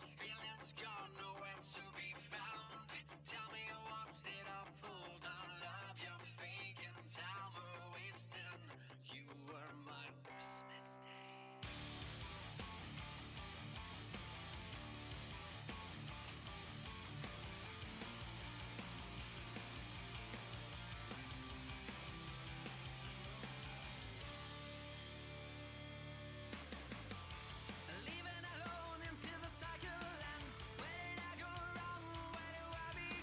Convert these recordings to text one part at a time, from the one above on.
Feelings gone, nowhere to be found. Tell me what's it all for? The love you're faking, time we're wasting. You were my worst mistake. Leaving alone until the cycle ends. Where did I go wrong? Where do I begin?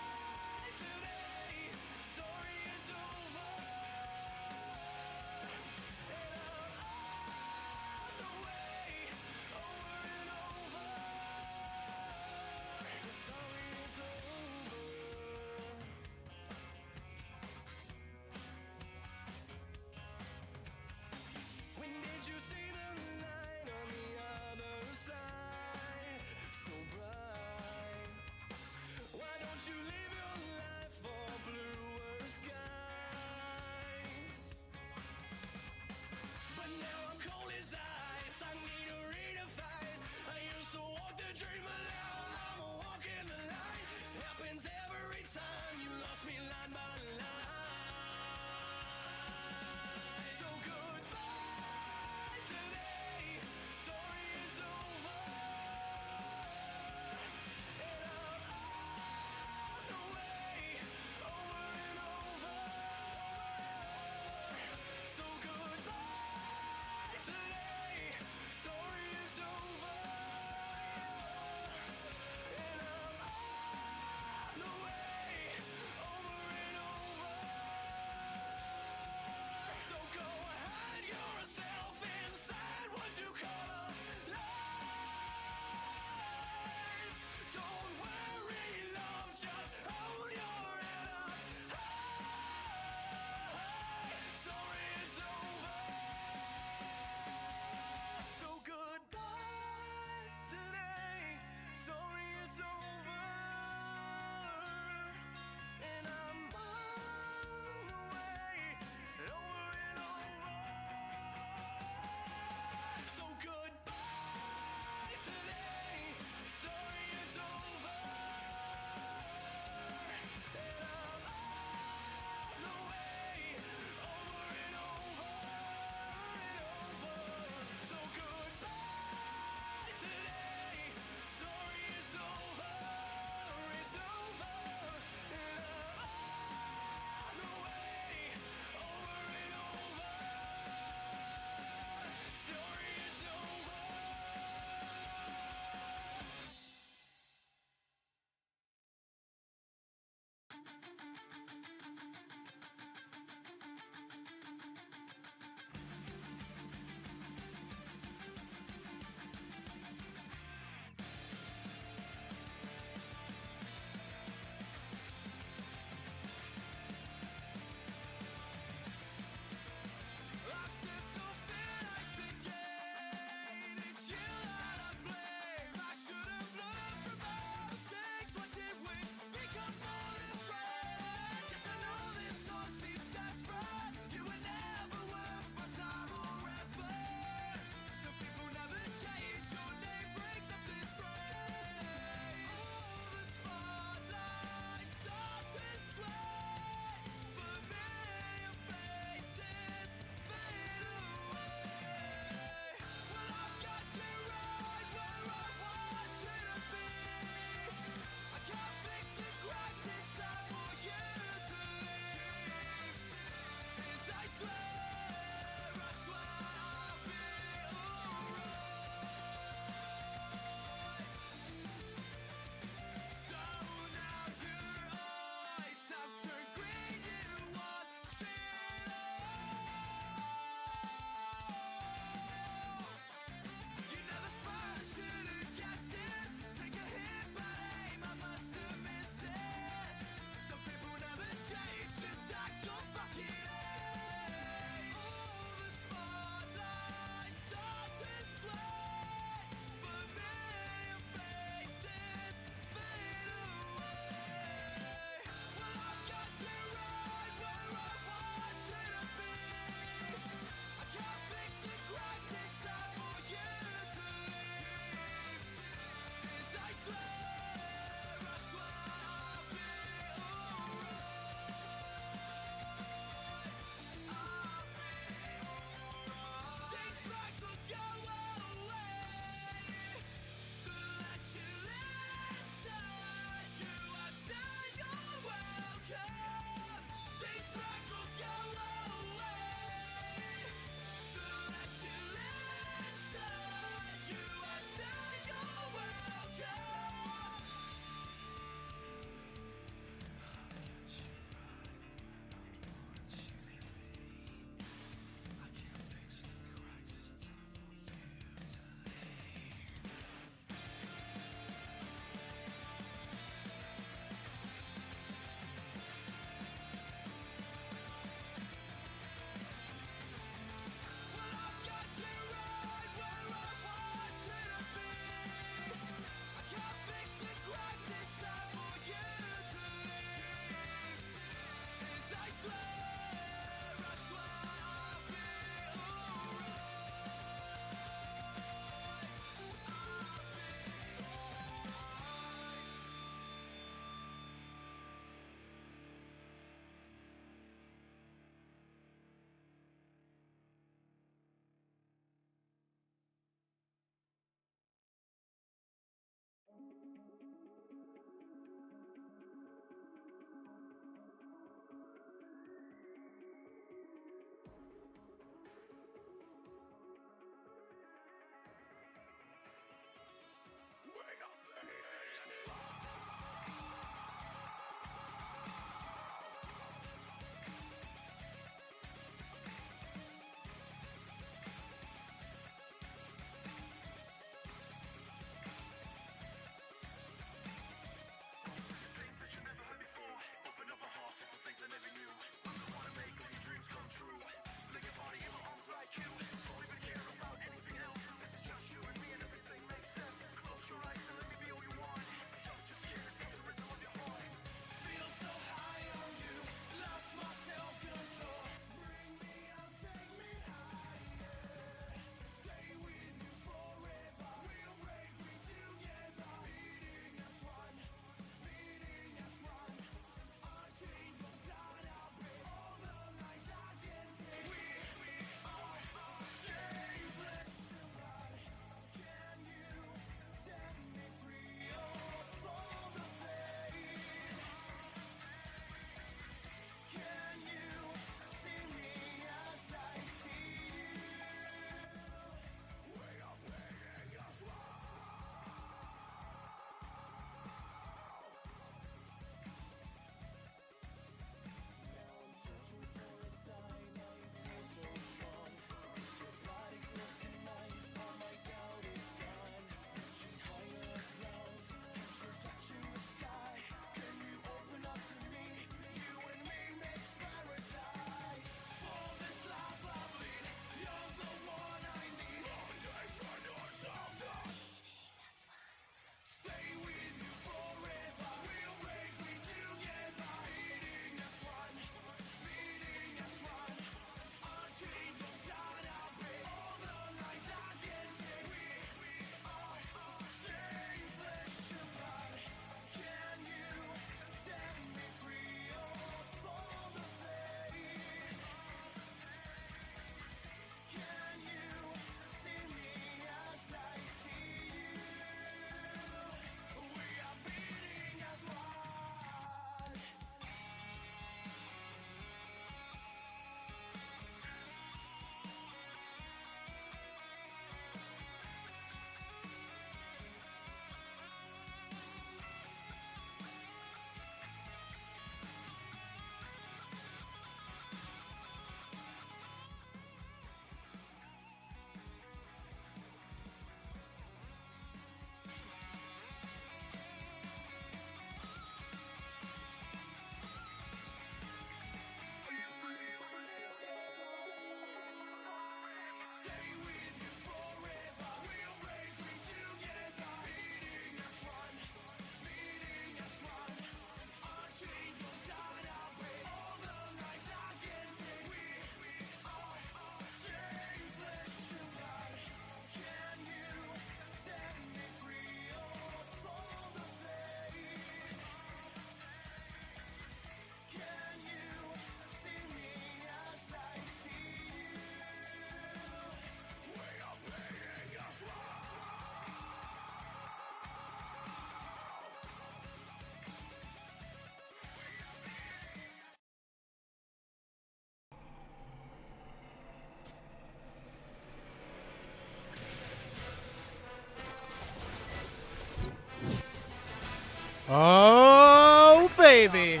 Oh, baby.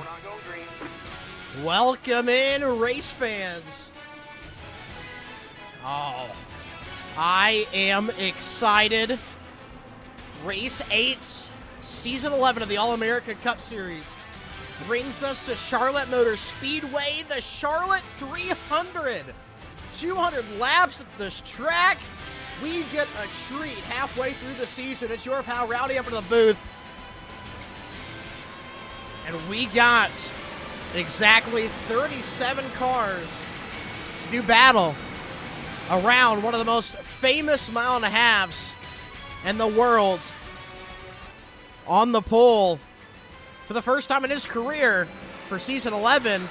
Welcome in, race fans. Oh, I am excited. Race 8, Season 11 of the All-America Cup Series brings us to Charlotte Motor Speedway, the Charlotte 300. 200 laps at this track. We get a treat halfway through the season. It's your pal Rowdy up in the booth. And we got exactly 37 cars to do battle around one of the most famous mile and a halves in the world. On the pole for the first time in his career for season 11,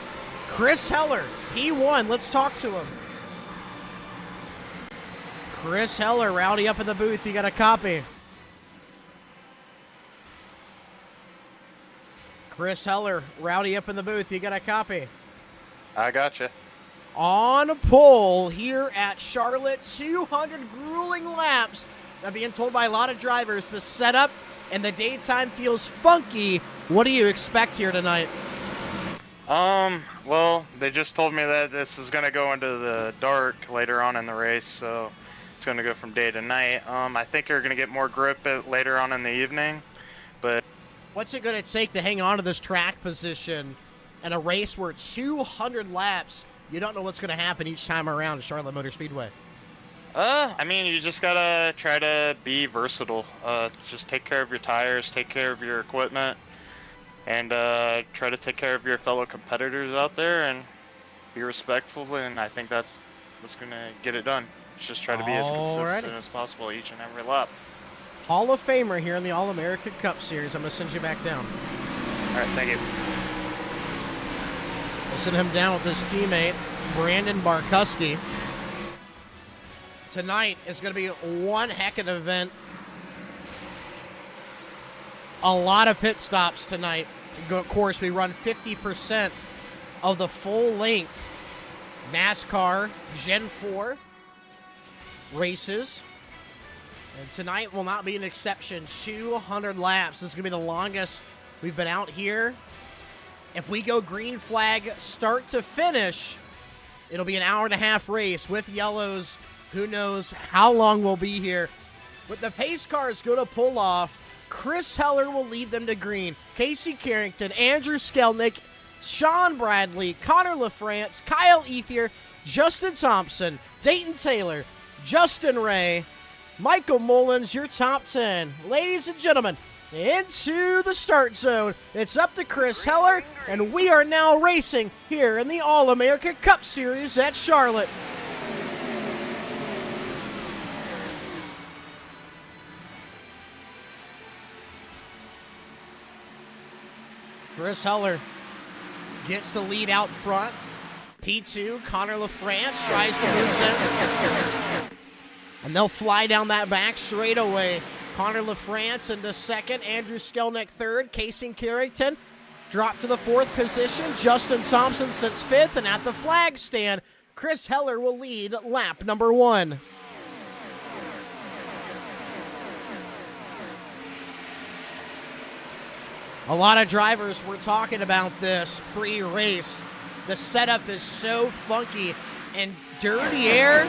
Chris Heller. He won. Let's talk to him. Chris Heller, Rowdy up in the booth. You got a copy. Chris Heller, Rowdy up in the booth. You got a copy. I gotcha. On pole here at Charlotte, 200 grueling laps. I'm being told by a lot of drivers the setup and the daytime feels funky. What do you expect here tonight? Well, they just told me that this is going to go into the dark later on in the race, so it's going to go from day to night. I think you're going to get more grip later on in the evening, but... What's it going to take to hang on to this track position in a race where 200 laps, you don't know what's going to happen each time around at Charlotte Motor Speedway? I mean, you just got to try to be versatile. Just take care of your tires, take care of your equipment, and try to take care of your fellow competitors out there and be respectful, and I think that's what's going to get it done. Just try to be as consistent as possible each and every lap. Hall of Famer here in the All-America Cup Series. I'm going to send you back down. All right, thank you. We'll send him down with his teammate, Brandon Barkuski. Tonight is going to be one heck of an event. A lot of pit stops tonight. Of course, we run 50% of the full length NASCAR Gen 4 races. And tonight will not be an exception. 200 laps. This is going to be the longest we've been out here. If we go green flag start to finish, it'll be an hour-and-a-half race with yellows. Who knows how long we'll be here. With the pace cars go to pull off, Chris Heller will lead them to green. Casey Carrington, Andrew Skelnick, Sean Bradley, Connor LaFrance, Kyle Ethier, Justin Thompson, Dayton Taylor, Justin Ray, Michael Mullins, your top 10. Ladies and gentlemen, into the start zone. It's up to Chris Heller, and we are now racing here in the All-America Cup Series at Charlotte. Chris Heller gets the lead out front. P2, Connor LaFrance tries to lose it. And they'll fly down that back straightaway. Connor LaFrance into second. Andrew Skelnick third. Casey Carrington dropped to the fourth position. Justin Thompson sits fifth. And at the flag stand, Chris Heller will lead lap number 1. A lot of drivers were talking about this pre-race. The setup is so funky and dirty air.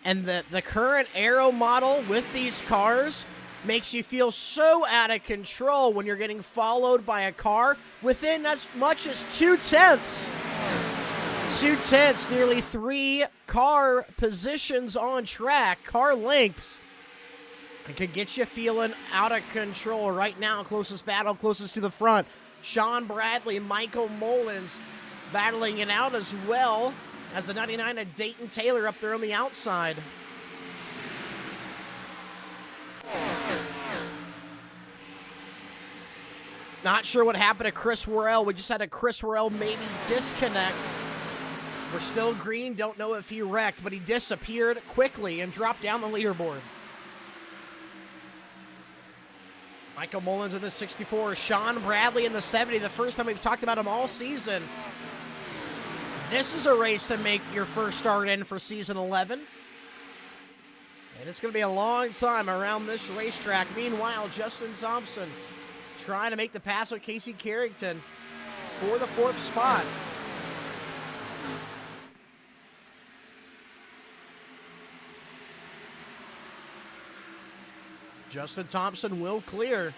And the current aero model with these cars makes you feel so out of control when you're getting followed by a car within as much as 2/10. 2/10, nearly 3 car positions on track, car lengths. It could get you feeling out of control right now. Closest battle, closest to the front. Sean Bradley, Michael Mullins battling it out as well as the 99 of Dayton Taylor up there on the outside. Not sure what happened to Chris Worrell. We just had a Chris Worrell maybe disconnect. We're still green. Don't know if he wrecked, but he disappeared quickly and dropped down the leaderboard. Michael Mullins in the 64. Sean Bradley in the 70. The first time we've talked about him all season. This is a race to make your first start in for season 11. And it's going to be a long time around this racetrack. Meanwhile, Justin Thompson trying to make the pass with Casey Carrington for the 4th spot. Justin Thompson will clear.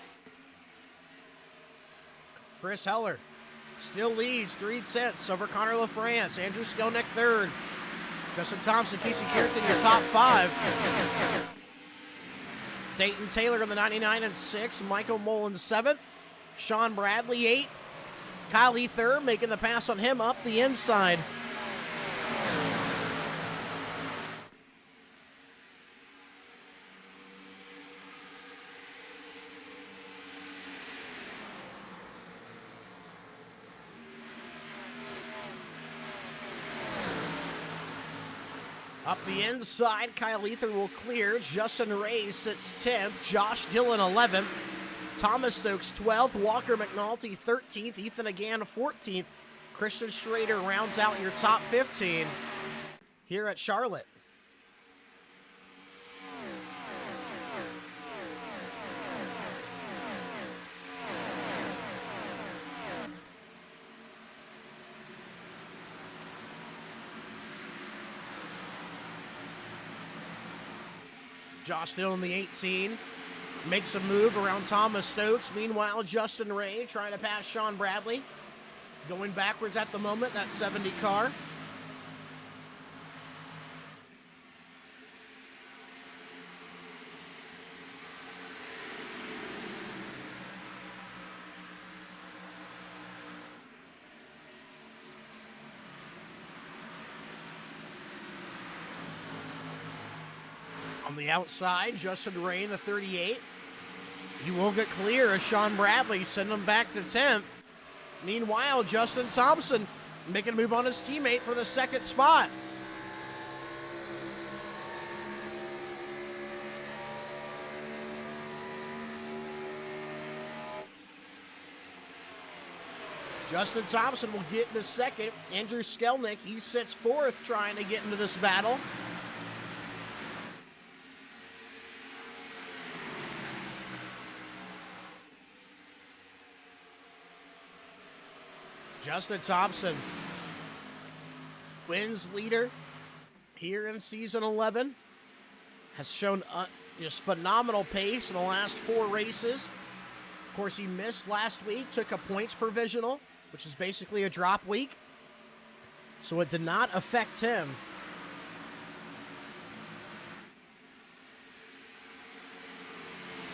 Chris Heller still leads 3 tenths over Connor LaFrance. Andrew Skelnick 3rd. Justin Thompson, Casey Carrington, your top 5. Dayton Taylor in the 99 and 6. Michael Mullins 7th. Sean Bradley 8th. Kyle Ether making the pass on him up the inside. Up the inside, Kyle Ether will clear. Justin Ray sits 10th. Josh Dillon 11th. Thomas Stokes 12th. Walker McNulty 13th. Ethan Again 14th. Christian Strader rounds out your top 15 here at Charlotte. Josh Dillon, the 18, makes a move around Thomas Stokes. Meanwhile, Justin Ray trying to pass Sean Bradley. Going backwards at the moment, that 70 car. On the outside, Justin Ray, the 38. He will get clear as Sean Bradley send him back to 10th. Meanwhile, Justin Thompson making a move on his teammate for the 2nd spot. Justin Thompson will get the 2nd. Andrew Skelnick, he sits 4th trying to get into this battle. Justin Thompson, wins leader here in season 11, has shown just phenomenal pace in the last 4 races. Of course, he missed last week, took a points provisional, which is basically a drop week, so it did not affect him.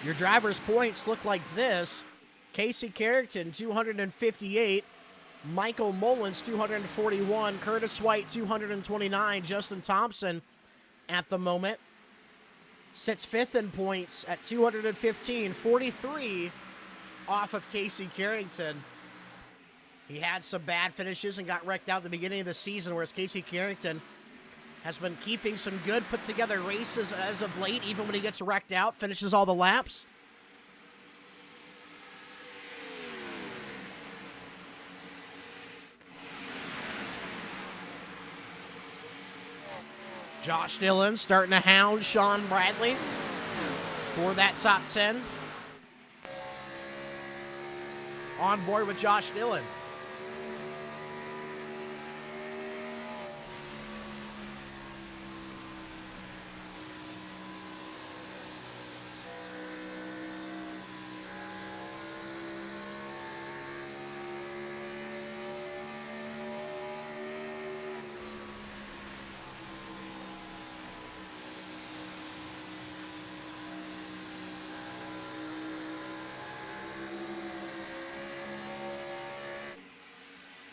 Your driver's points look like this. Casey Carrington, 258. Michael Mullins, 241. Curtis White, 229. Justin Thompson, at the moment, sits 5th in points at 215. 43 off of Casey Carrington. He had some bad finishes and got wrecked out at the beginning of the season, whereas Casey Carrington has been keeping some good put-together races as of late, even when he gets wrecked out, finishes all the laps. Josh Dillon starting to hound Sean Bradley for that top 10. On board with Josh Dillon.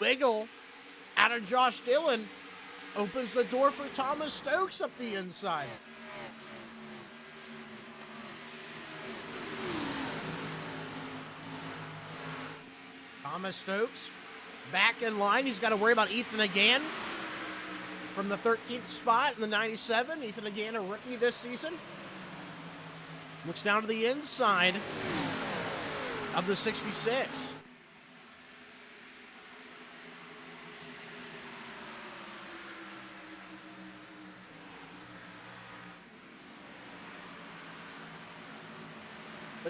Wiggle out of Josh Dillon opens the door for Thomas Stokes up the inside. Thomas Stokes back in line. He's got to worry about Ethan again from the 13th spot in the 97. Ethan again, a rookie this season. Looks down to the inside of the 66.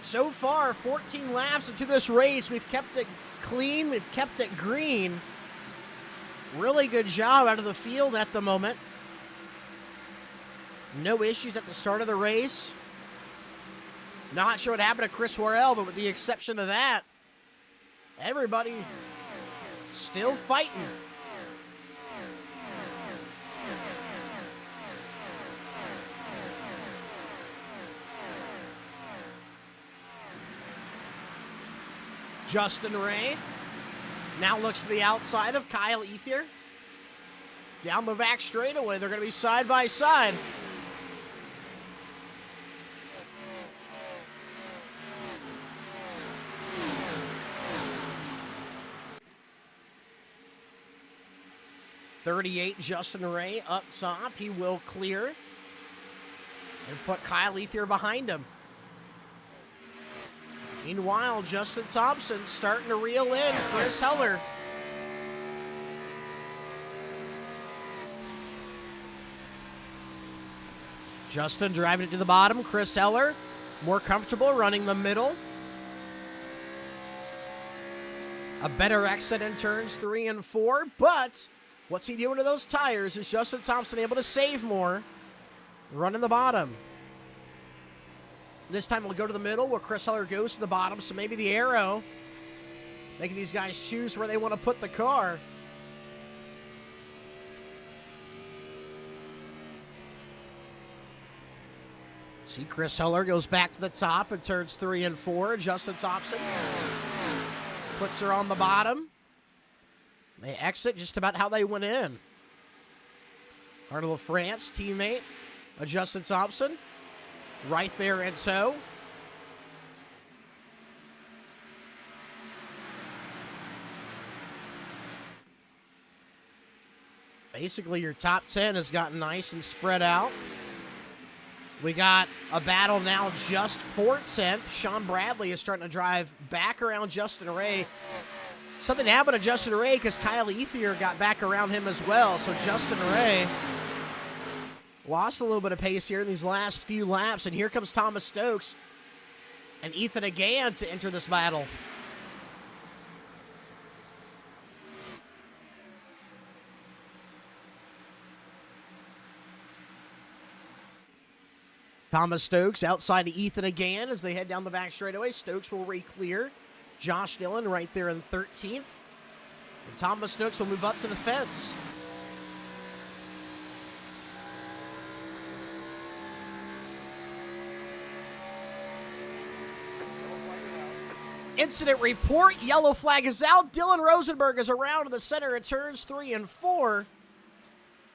But so far, 14 laps into this race, we've kept it clean, we've kept it green. Really good job out of the field at the moment. No issues at the start of the race. Not sure what happened to Chris Worrell, but with the exception of that, everybody still fighting. Justin Ray now looks to the outside of Kyle Ethier. Down the back straightaway, they're going to be side by side. .38 Justin Ray up top. He will clear and put Kyle Ethier behind him. Meanwhile, Justin Thompson starting to reel in Chris Heller. Justin driving it to the bottom. Chris Heller more comfortable running the middle. A better exit in turns 3 and 4, but what's he doing to those tires? Is Justin Thompson able to save more? Running the bottom. This time we'll go to the middle where Chris Heller goes to the bottom, so maybe the arrow making these guys choose where they want to put the car. See, Chris Heller goes back to the top in turns 3 and 4. Justin Thompson puts her on the bottom. They exit just about how they went in. Arnaud LaFrance, teammate of Justin Thompson, right there in tow. Basically, your top 10 has gotten nice and spread out. We got a battle now just for 10th. Sean Bradley is starting to drive back around Justin Ray. Something happened to Justin Ray because Kyle Ethier got back around him as well. So Justin Ray lost a little bit of pace here in these last few laps. And here comes Thomas Stokes and Ethan again to enter this battle. Thomas Stokes outside of Ethan again as they head down the back straightaway. Stokes will re-clear. Josh Dillon right there in 13th. And Thomas Stokes will move up to the fence. Incident report. Yellow flag is out. Dylan Rosenberg is around in the center of turns 3 and 4.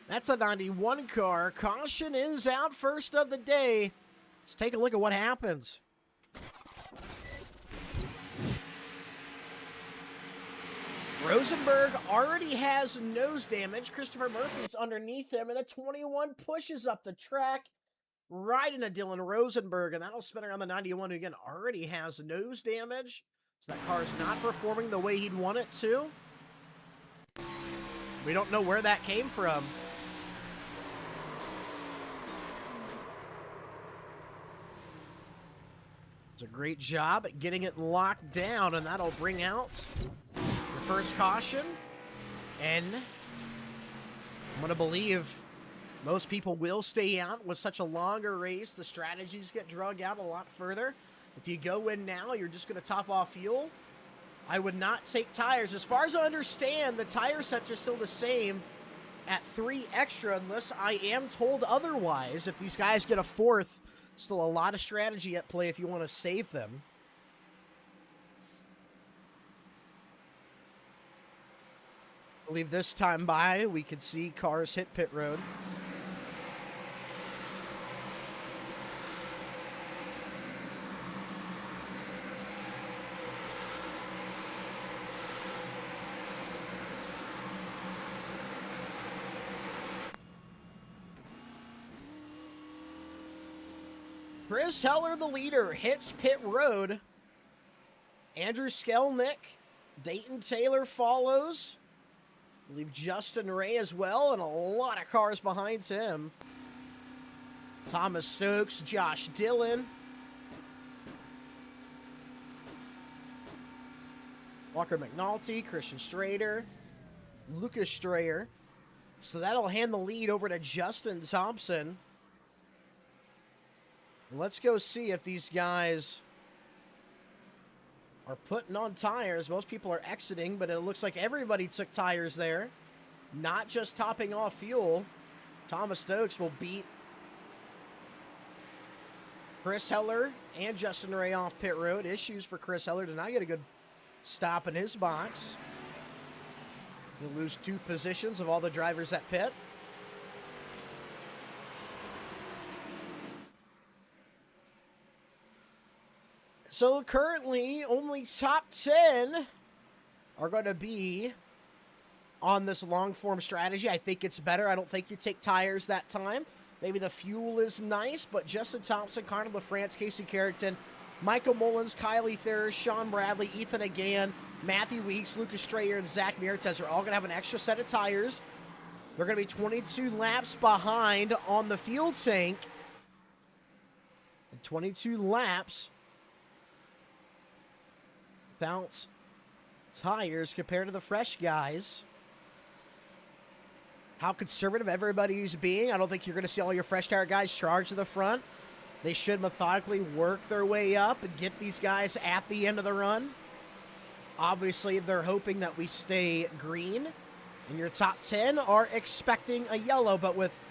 That's a 91 car. Caution is out first of the day. Let's take a look at what happens. Rosenberg already has nose damage. Christopher Murphy's underneath him, and the 21 pushes up the track right into Dylan Rosenberg, and that'll spin around the 91, who again already has nose damage. So that car is not performing the way he'd want it to. We don't know where that came from. It's a great job at getting it locked down, and that'll bring out the first caution. And I'm going to believe most people will stay out with such a longer race. The strategies get dragged out a lot further. If you go in now, you're just going to top off fuel. I would not take tires. As far as I understand, the tire sets are still the same at 3 extra unless I am told otherwise. If these guys get a 4th, still a lot of strategy at play if you want to save them. I believe this time by, we could see cars hit pit road. Chris Heller, the leader, hits pit road. Andrew Skelnick, Dayton Taylor follows. I believe Justin Ray as well, and a lot of cars behind him. Thomas Stokes, Josh Dillon. Walker McNulty, Christian Strader, Lucas Strayer. So that'll hand the lead over to Justin Thompson. Let's go see if these guys are putting on tires. Most people are exiting, but it looks like everybody took tires there. Not just topping off fuel. Thomas Stokes will beat Chris Heller and Justin Ray off pit road. Issues for Chris Heller to not get a good stop in his box. He'll lose 2 positions of all the drivers at pit. So currently, only top 10 are going to be on this long-form strategy. I think it's better. I don't think you take tires that time. Maybe the fuel is nice, but Justin Thompson, Connor LaFrance, Casey Carrington, Michael Mullins, Kylie Thayer, Sean Bradley, Ethan Again, Matthew Weeks, Lucas Strayer, and Zach Mirtez are all going to have an extra set of tires. They're going to be 22 laps behind on the fuel tank. And 22 laps without tires compared to the fresh guys. How conservative everybody's being. I don't think you're going to see all your fresh tire guys charge to the front. They should methodically work their way up and get these guys at the end of the run. Obviously, they're hoping that we stay green. And your top 10 are expecting a yellow, but with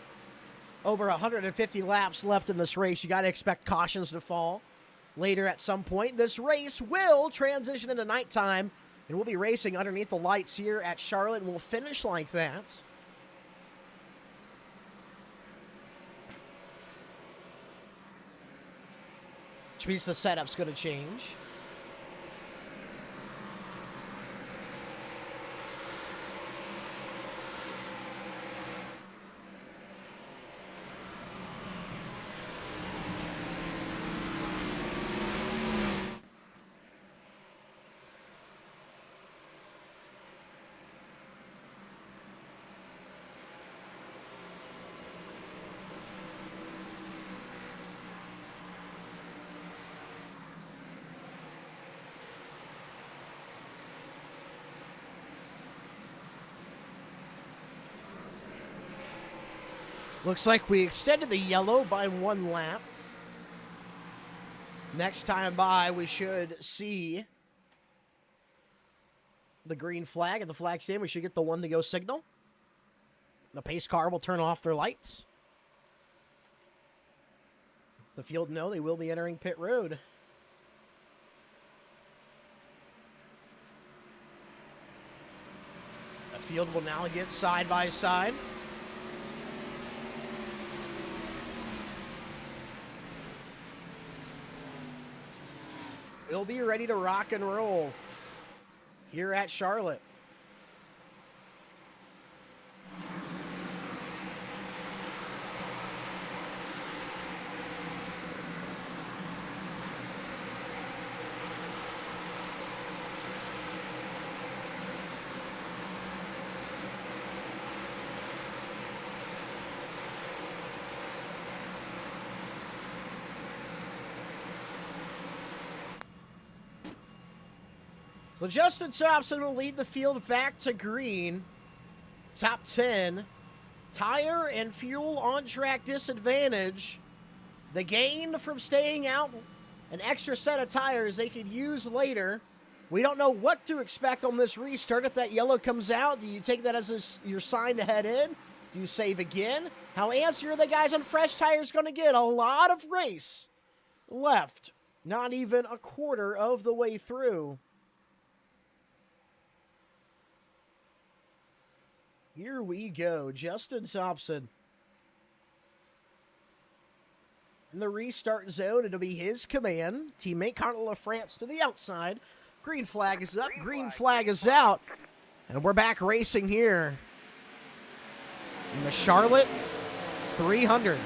over 150 laps left in this race, you got to expect cautions to fall later at some point. This race will transition into nighttime, and we'll be racing underneath the lights here at Charlotte, and we'll finish like that. Which means the setup's going to change. Looks like we extended the yellow by 1 lap. Next time by, we should see the green flag at the flag stand. We should get the 1-to-go signal. The pace car will turn off their lights. The field know they will be entering pit road. The field will now get side by side. We'll be ready to rock and roll here at Charlotte. Well, Justin Thompson will lead the field back to green. Top 10. Tire and fuel on-track disadvantage. The gain from staying out, an extra set of tires they could use later. We don't know what to expect on this restart. If that yellow comes out, do you take that as your sign to head in? Do you save again? How antsy are the guys on fresh tires going to get? A lot of race left. Not even a quarter of the way through. Here we go. Justin Thompson in the restart zone. It'll be his command. Teammate Connor LaFrance to the outside. Green flag is up. Green flag is out. And we're back racing here in the Charlotte 300.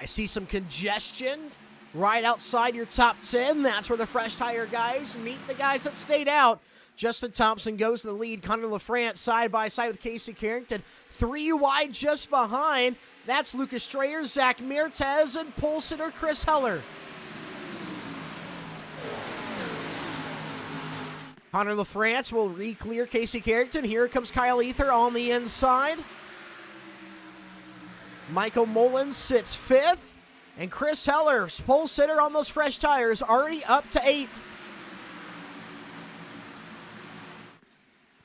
I see some congestion right outside your top 10. That's where the fresh tire guys meet the guys that stayed out. Justin Thompson goes to the lead. Connor LaFrance side by side with Casey Carrington. 3 wide just behind. That's Lucas Strayer, Zach Mirtez, and pole sitter Chris Heller. Connor LaFrance will re-clear Casey Carrington. Here comes Kyle Ether on the inside. Michael Mullins sits fifth. And Chris Heller, pole sitter on those fresh tires, already up to eighth.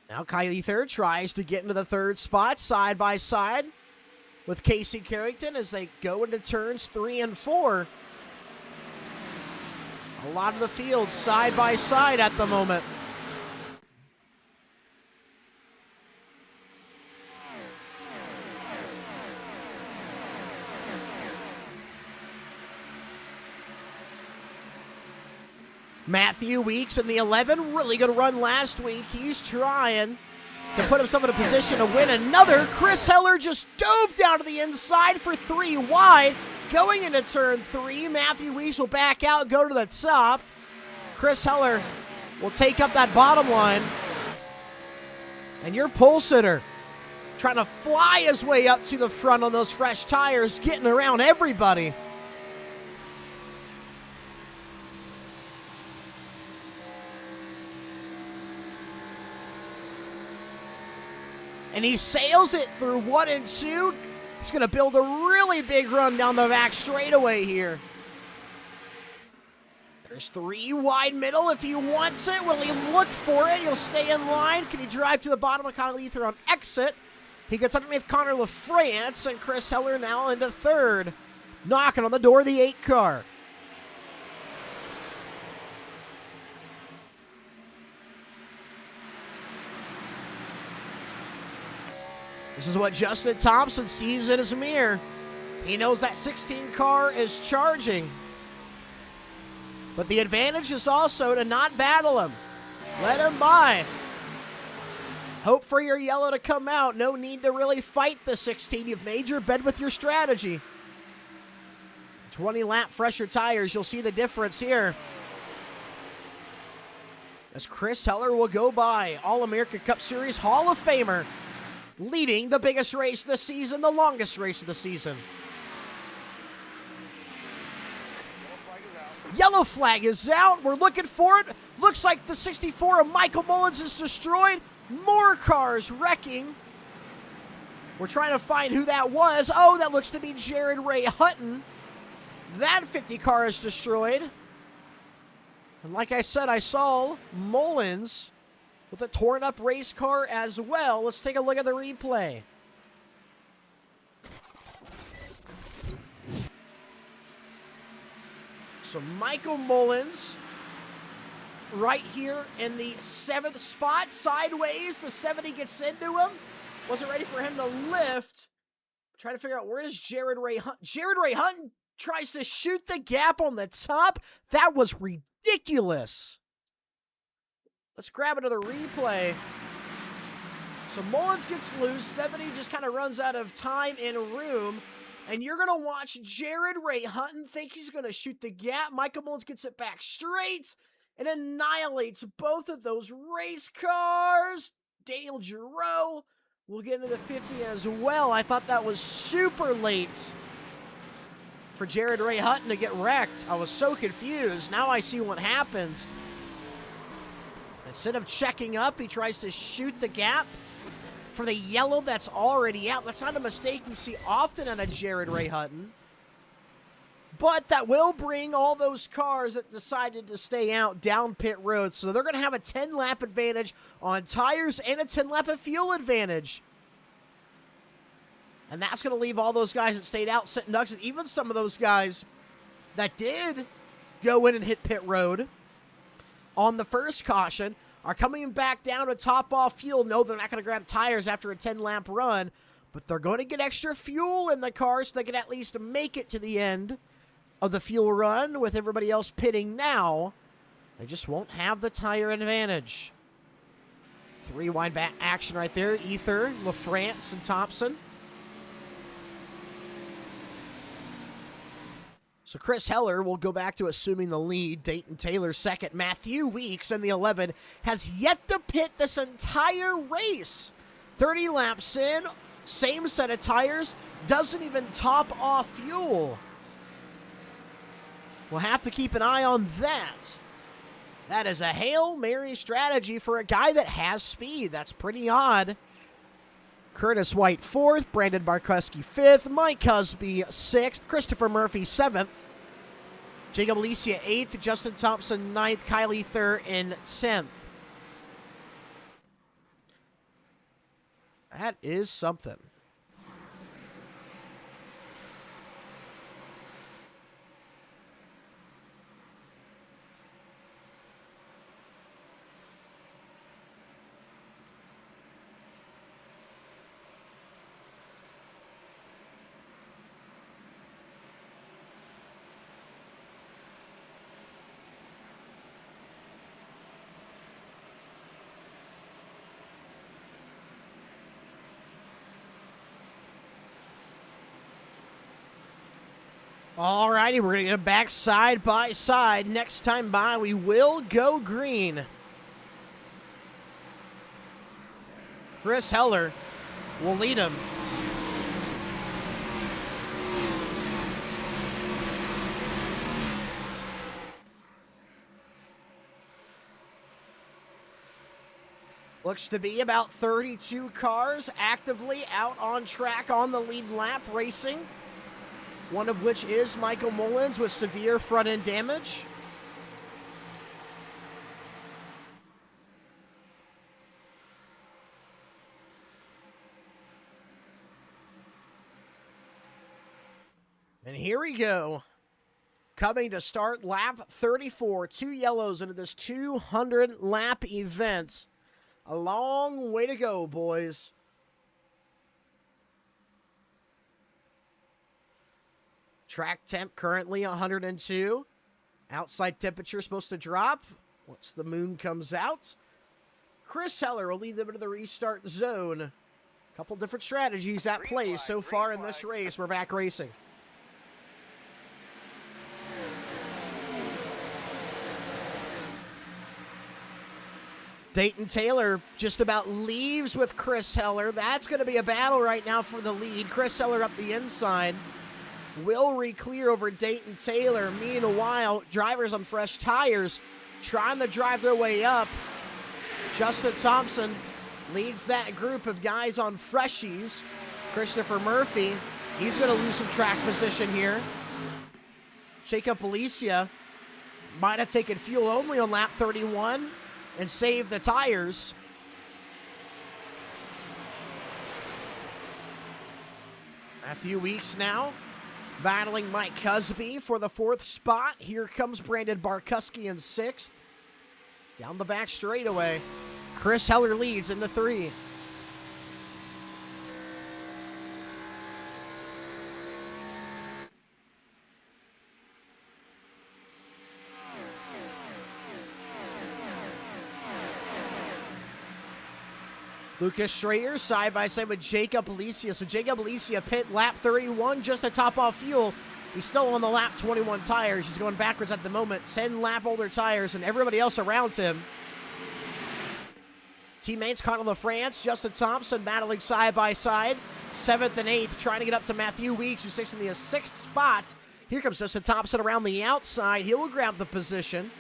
Now Kyle Ether tries to get into the third spot, side by side with Casey Carrington as they go into turns 3 and 4. A lot of the field side by side at the moment. Matthew Weeks in the 11, really good run last week. He's trying to put himself in a position to win another. Chris Heller just dove down to the inside for 3 wide. Going into turn 3, Matthew Weeks will back out, go to the top. Chris Heller will take up that bottom line. And your pole sitter trying to fly his way up to the front on those fresh tires, getting around everybody. And he sails it through 1 and 2. He's going to build a really big run down the back straightaway here. There's 3 wide middle if he wants it. Will he look for it? He'll stay in line. Can he drive to the bottom of Kyle Ether on exit? He gets underneath Connor LaFrance, and Chris Heller now into third. Knocking on the door of the 8 car. This is what Justin Thompson sees in his mirror. He knows that 16 car is charging. But the advantage is also to not battle him. Let him by. Hope for your yellow to come out. No need to really fight the 16. You've made your bed with your strategy. 20 lap fresher tires. You'll see the difference here. As Chris Heller will go by. All-America Cup Series Hall of Famer. Leading the biggest race of the season, the longest race of the season. Yellow flag is out. We're looking for it. Looks like the 64 of Michael Mullins is destroyed. More cars wrecking. We're trying to find who that was. Oh, that looks to be Jared Ray Hutton. That 50 car is destroyed. And like I said, I saw Mullins with a torn up race car as well. Let's take a look at the replay. So Michael Mullins right here in the 7th spot, sideways. The 70 gets into him. Wasn't ready for him to lift. Trying to figure out where is Jared Ray Hunt. Jared Ray Hunt tries to shoot the gap on the top. That was ridiculous. Let's grab another replay. So Mullins gets loose. 70 just kind of runs out of time and room. And you're going to watch Jared Ray Hutton think he's going to shoot the gap. Michael Mullins gets it back straight and annihilates both of those race cars. Daniel Giroux will get into the 50 as well. I thought that was super late for Jared Ray Hutton to get wrecked. I was so confused. Now I see what happens. Instead of checking up, he tries to shoot the gap for the yellow that's already out. That's not a mistake you see often on a Jared Ray Hutton. But that will bring all those cars that decided to stay out down pit road. So they're going to have a 10-lap advantage on tires and a 10-lap of fuel advantage. And that's going to leave all those guys that stayed out sitting ducks. And even some of those guys that did go in and hit pit road on the first caution are coming back down to top off fuel. No, they're not going to grab tires after a 10-lap run, but they're going to get extra fuel in the car so they can at least make it to the end of the fuel run with everybody else pitting now. They just won't have the tire advantage. 3 wide back action right there. Ether, LaFrance, and Thompson. So Chris Heller will go back to assuming the lead. Dayton Taylor second. Matthew Weeks in the 11 has yet to pit this entire race. 30 laps in, same set of tires, doesn't even top off fuel. We'll have to keep an eye on that That is a Hail Mary strategy for a guy that has speed. That's pretty odd. Curtis White 4th, Brandon Barkowski 5th, Mike Cusby 6th, Christopher Murphy 7th, Jacob Alicia 8th, Justin Thompson 9th, Kylie Thur in 10th. That is something. All righty, we're going to get back side by side. Next time by, we will go green. Chris Heller will lead him. Looks to be about 32 cars actively out on track on the lead lap racing. One of which is Michael Mullins with severe front-end damage. And here we go. Coming to start lap 34. 2 yellows into this 200-lap event. A long way to go, boys. Track temp currently 102. Outside temperature supposed to drop once the moon comes out. Chris Heller will lead them into the restart zone. A couple different strategies at play so far in this race. We're back racing. Dayton Taylor just about leaves with Chris Heller. That's going to be a battle right now for the lead. Chris Heller up the inside. Will re-clear over Dayton Taylor. Meanwhile, drivers on fresh tires trying to drive their way up. Justin Thompson leads that group of guys on freshies. Christopher Murphy, he's going to lose some track position here. Jacob Alicia might have taken fuel only on lap 31 and saved the tires. A few weeks now. Battling Mike Cusby for the 4th spot. Here comes Brandon Barkowski in 6th. Down the back straightaway. Chris Heller leads into 3. Lucas Strayer side by side with Jacob Alicia. So Jacob Alicia pit lap 31 just to top off fuel. He's still on the lap 21 tires. He's going backwards at the moment. 10 lap older tires and everybody else around him. Teammates Connor LaFrance, Justin Thompson battling side by side. 7th and 8th trying to get up to Matthew Weeks, who's 6th in the 6th spot. Here comes Justin Thompson around the outside. He will grab the position.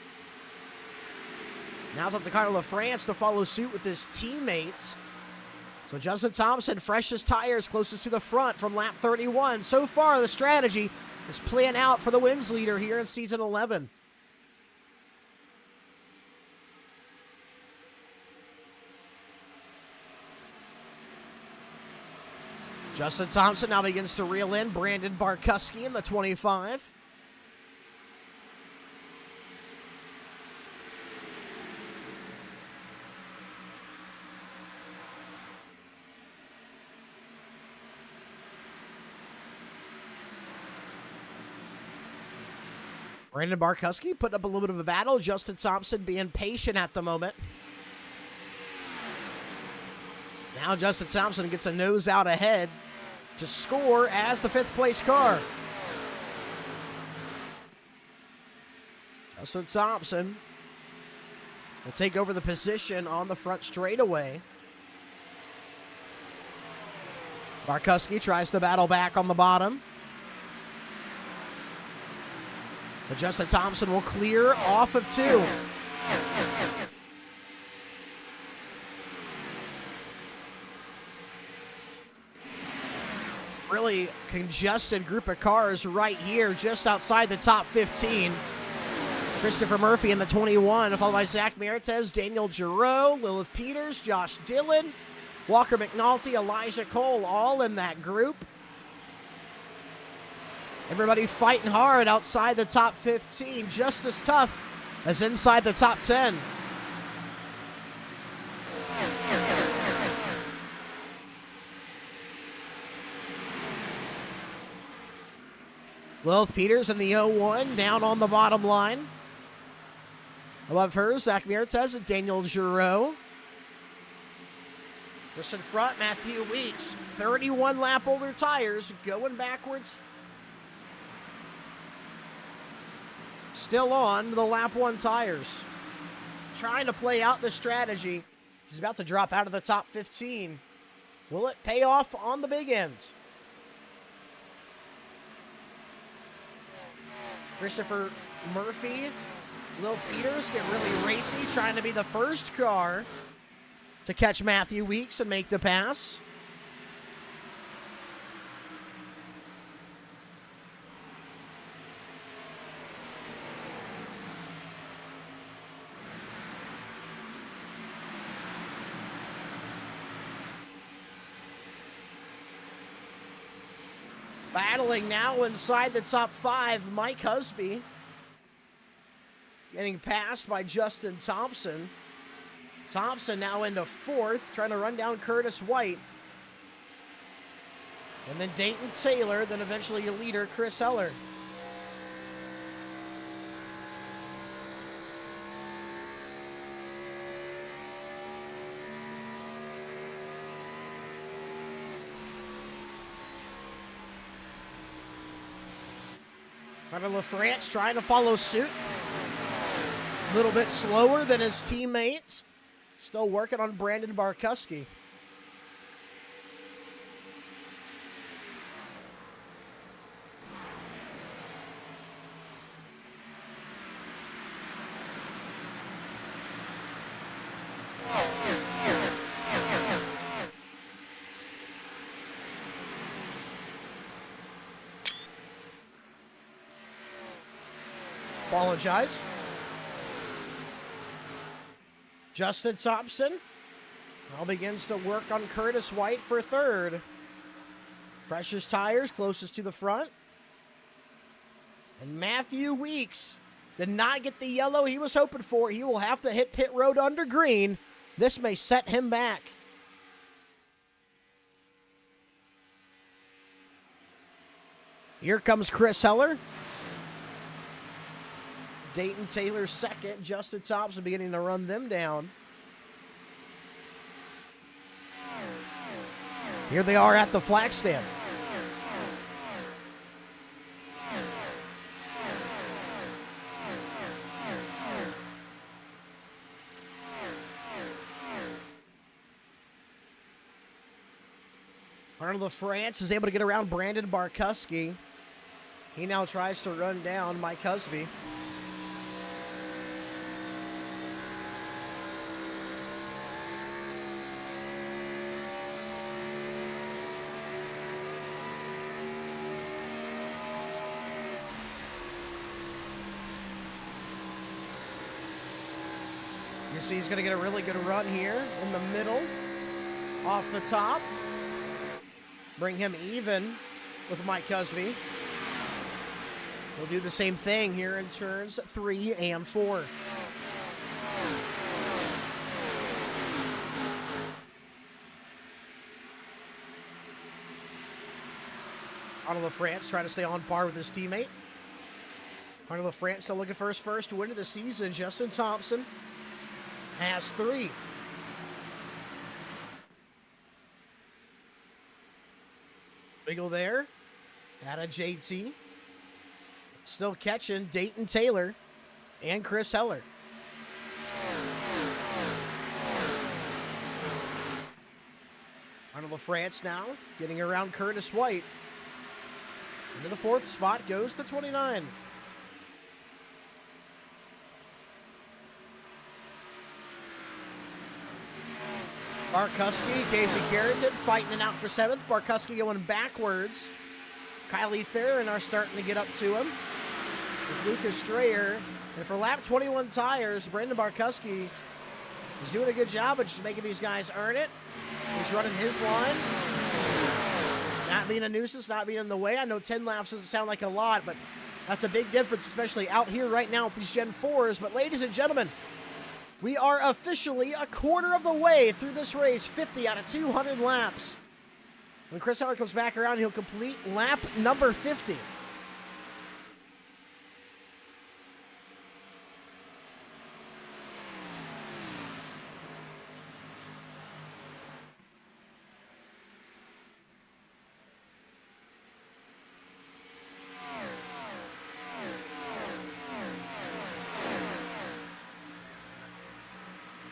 Now it's up to Connor LaFrance to follow suit with his teammates. So Justin Thompson, freshest tires, closest to the front from lap 31. So far, the strategy is playing out for the wins leader here in season 11. Justin Thompson now begins to reel in Brandon Barkowski in the 25. Brandon Barkowski putting up a little bit of a battle. Justin Thompson being patient at the moment. Now Justin Thompson gets a nose out ahead to score as the 5th place car. Justin Thompson will take over the position on the front straightaway. Barkowski tries to battle back on the bottom. But Justin Thompson will clear off of 2. Really congested group of cars right here just outside the top 15. Christopher Murphy in the 21, followed by Zach Meritez, Daniel Giroux, Lilith Peters, Josh Dillon, Walker McNulty, Elijah Cole, all in that group. Everybody fighting hard outside the top 15, just as tough as inside the top 10. Lilith Peters in the 01, down on the bottom line. Above her, Zach Meritez and Daniel Giroux. Just in front, Matthew Weeks, 31 lap older tires, going backwards. Still on the lap 1 tires. Trying to play out the strategy. He's about to drop out of the top 15. Will it pay off on the big end? Christopher Murphy, Lil Peters get really racy, trying to be the first car to catch Matthew Weeks and make the pass. Battling now inside the top 5, Mike Husby. Getting passed by Justin Thompson. Thompson now into 4th, trying to run down Curtis White. And then Dayton Taylor, then eventually a leader, Chris Heller. Carter LaFrance trying to follow suit. A little bit slower than his teammates. Still working on Brandon Barkuski. Apologize. Justin Thompson now begins to work on Curtis White for 3rd. Freshest tires, closest to the front. And Matthew Weeks did not get the yellow he was hoping for. He will have to hit pit road under green. This may set him back. Here comes Chris Heller. Dayton Taylor 2nd. Justin Thompson beginning to run them down. Here they are at the flag stand. Arnold LaFrance is able to get around Brandon Barkuski. He now tries to run down Mike Husby. You see he's going to get a really good run here in the middle, off the top. Bring him even with Mike Husby. We'll do the same thing here in turns 3 and 4. Arnold LaFrance trying to stay on par with his teammate. Arnold LaFrance still looking for his first win of the season. Justin Thompson has 3. Wiggle there. Out of JT. Still catching Dayton Taylor and Chris Heller. Arnold LaFrance now getting around Curtis White. Into the 4th spot goes the 29. Barkuski, Casey Carrington fighting it out for 7th. Barkuski going backwards. Kyle Ether are starting to get up to him with Lucas Strayer. And for lap 21 tires, Brendan Barkuski is doing a good job of just making these guys earn it. He's running his line. Not being a nuisance, not being in the way. I know 10 laps doesn't sound like a lot, but that's a big difference, especially out here right now with these Gen 4s. But ladies and gentlemen, we are officially a quarter of the way through this race, 50 out of 200 laps. When Chris Heller comes back around, he'll complete lap number 50.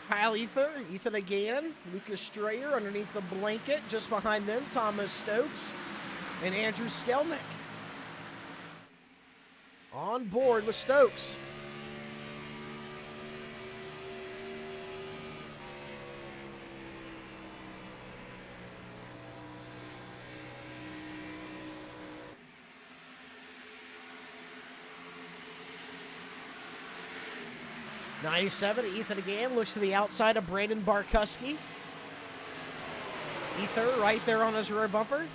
Kyle Ethan again, Lucas Strayer underneath the blanket. Just behind them, Thomas Stokes and Andrew Skelnick. On board with Stokes. '97, Ethan again looks to the outside of Brandon Barkuski. Ether right there on his rear bumper.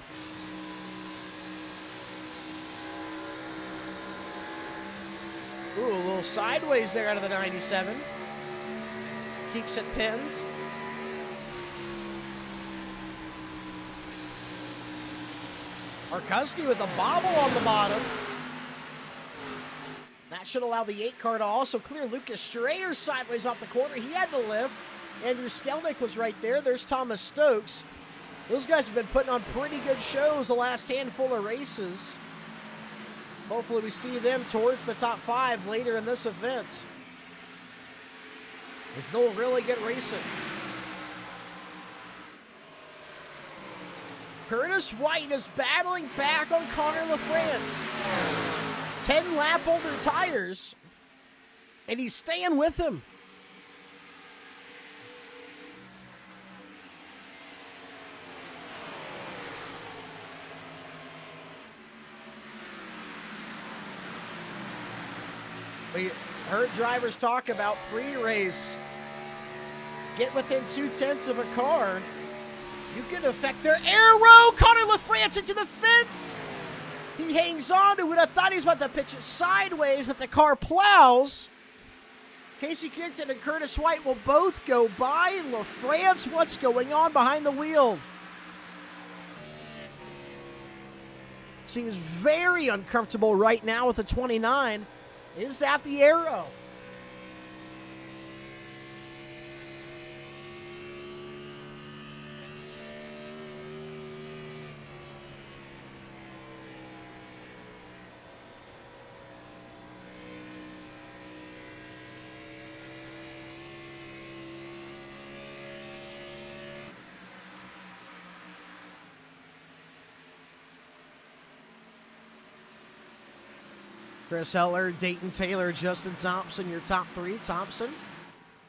Ooh, a little sideways there out of the 97. Keeps it pins. Barkuski with a bobble on the bottom. That should allow the 8 car to also clear. Lucas Strayer sideways off the corner. He had to lift. Andrew Skelnick was right there. There's Thomas Stokes. Those guys have been putting on pretty good shows the last handful of races. Hopefully we see them towards the top 5 later in this event, as they'll really get racing. Curtis White is battling back on Connor LaFrance. 10 lap older tires, and he's staying with him. We heard drivers talk about pre-race. Get within 2/10 of a car, you can affect their aero. Connor LaFrance into the fence. He hangs on to it. I thought he was about to pitch it sideways, but the car plows. Casey Carrington and Curtis White will both go by. LaFrance, what's going on behind the wheel? Seems very uncomfortable right now with the 29. Is that the aero? Chris Heller, Dayton Taylor, Justin Thompson, your top 3. Thompson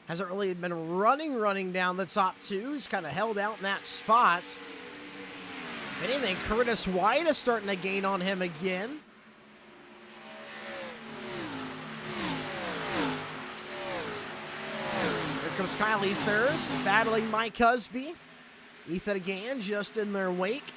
hasn't really been running down the top 2. He's kind of held out in that spot. If anything, Curtis White is starting to gain on him again. Here comes Kylie Thurst battling Mike Husby. Ethan again just in their wake.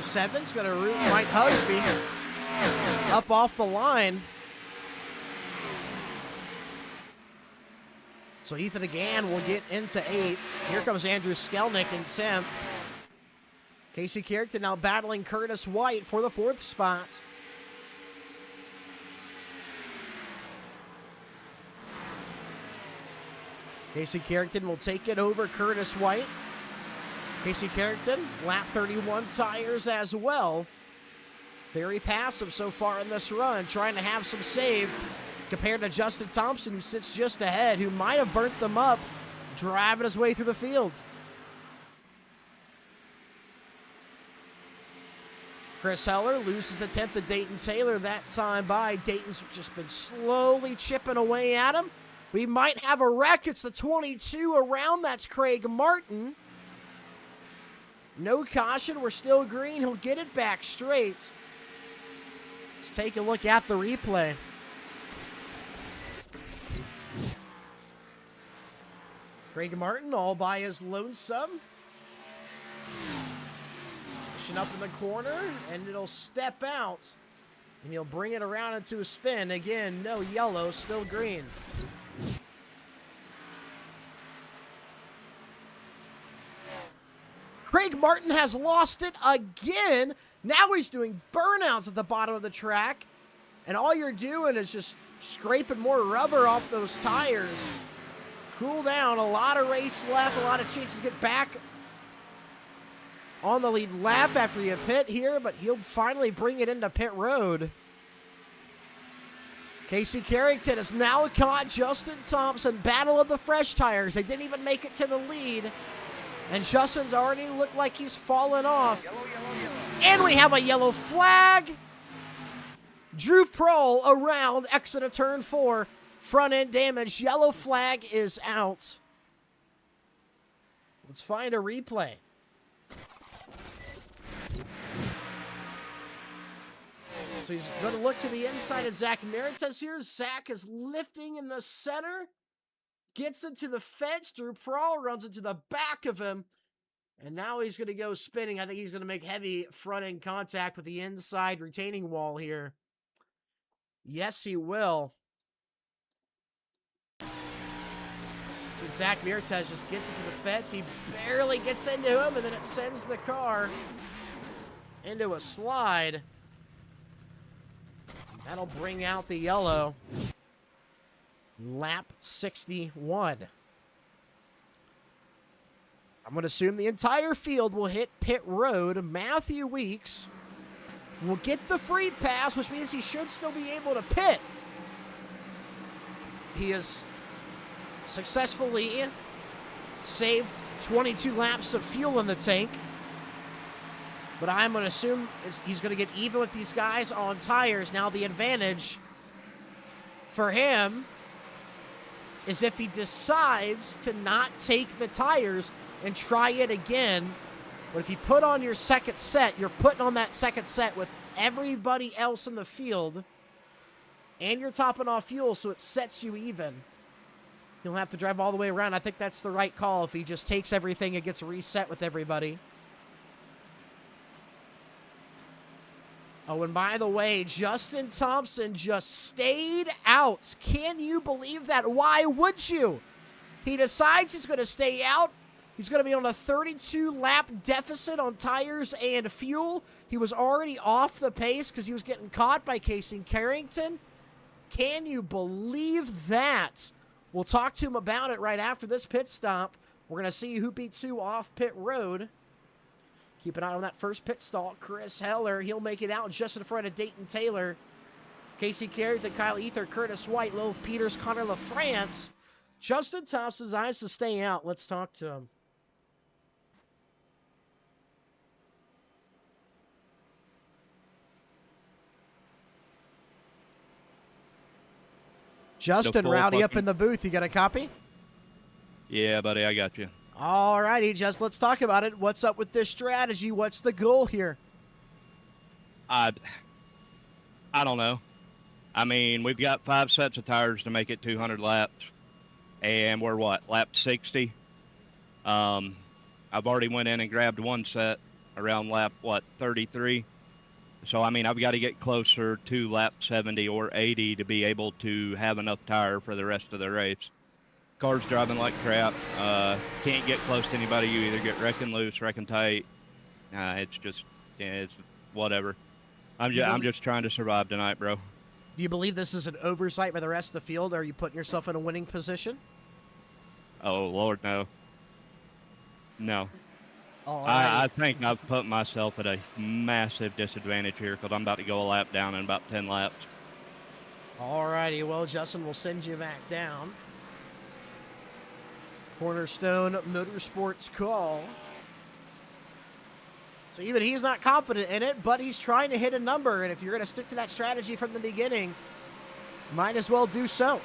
Seven's going to root Mike Husby up off the line. So Ethan again will get into 8th. Here comes Andrew Skelnick in 10th. Casey Carrington now battling Curtis White for the 4th spot. Casey Carrington will take it over Curtis White. Casey Carrington, lap 31 tires as well. Very passive so far in this run, trying to have some saved compared to Justin Thompson, who sits just ahead, who might have burnt them up, driving his way through the field. Chris Heller loses the 10th to Dayton Taylor that time by. Dayton's just been slowly chipping away at him. We might have a wreck. It's the 22 around. That's Craig Martin. No caution. We're still green. He'll get it back straight. Let's take a look at the replay. Craig Martin all by his lonesome. Pushing up in the corner, and it'll step out. And he'll bring it around into a spin. Again, no yellow, still green. Craig Martin has lost it again. Now he's doing burnouts at the bottom of the track. And all you're doing is just scraping more rubber off those tires. Cool down. A lot of race left. A lot of chances to get back on the lead lap after you pit here. But he'll finally bring it into pit road. Casey Carrington has now caught Justin Thompson. Battle of the fresh tires. They didn't even make it to the lead. And Justin's already looked like he's fallen off. And we have a yellow flag. Drew Prohl around exit of turn 4. Front end damage. Yellow flag is out. Let's find a replay. So he's going to look to the inside of Zach Merites here. Zach is lifting in the center. Gets into the fence. Drew Prohl runs into the back of him. And now he's going to go spinning. I think he's going to make heavy front-end contact with the inside retaining wall here. Yes, he will. So Zach Merites just gets into the fence. He barely gets into him, and then it sends the car into a slide. That'll bring out the yellow. Lap 61. I'm going to assume the entire field will hit pit road. Matthew Weeks will get the free pass, which means he should still be able to pit. He has successfully saved 22 laps of fuel in the tank. But I'm going to assume he's going to get even with these guys on tires. Now the advantage for him is if he decides to not take the tires and try it again. But if you put on your second set, you're putting on that second set with everybody else in the field, and you're topping off fuel, so it sets you even. He'll have to drive all the way around. I think that's the right call if he just takes everything and gets reset with everybody. Oh, and by the way, Justin Thompson just stayed out. Can you believe that? Why would you? He decides he's going to stay out. He's going to be on a 32-lap deficit on tires and fuel. He was already off the pace because he was getting caught by Casey Carrington. Can you believe that? We'll talk to him about it right after this pit stop. We're going to see who beats who off pit road. Keep an eye on that first pit stall. Chris Heller, he'll make it out just in front of Dayton Taylor. Casey Carrington, Kyle Ether, Curtis White, Lil Peters, Connor LaFrance. Justin Thompson's eyes to stay out. Let's talk to him. Justin, rowdy up in the booth. You got a copy? Yeah, buddy, I got you. All righty, Just, let's talk about it. What's up with this strategy? What's the goal here? I don't know. I mean, we've got 5 sets of tires to make it 200 laps, and we're what, lap 60? I've already went in and grabbed 1 set around lap, 33? So, I mean, I've got to get closer to lap 70 or 80 to be able to have enough tire for the rest of the race. Car's driving like crap. Can't get close to anybody. You either get wrecking loose, wrecking tight. It's just, it's whatever. I'm just trying to survive tonight, bro. Do you believe this is an oversight by the rest of the field? Or are you putting yourself in a winning position? Oh, Lord, no. No. I I think I've put myself at a massive disadvantage here because I'm about to go a lap down in about 10 laps. All righty. Well, Justin, we'll send you back down. Cornerstone Motorsports call. So even he's not confident in it, but he's trying to hit a number, and if you're going to stick to that strategy from the beginning, might as well do so.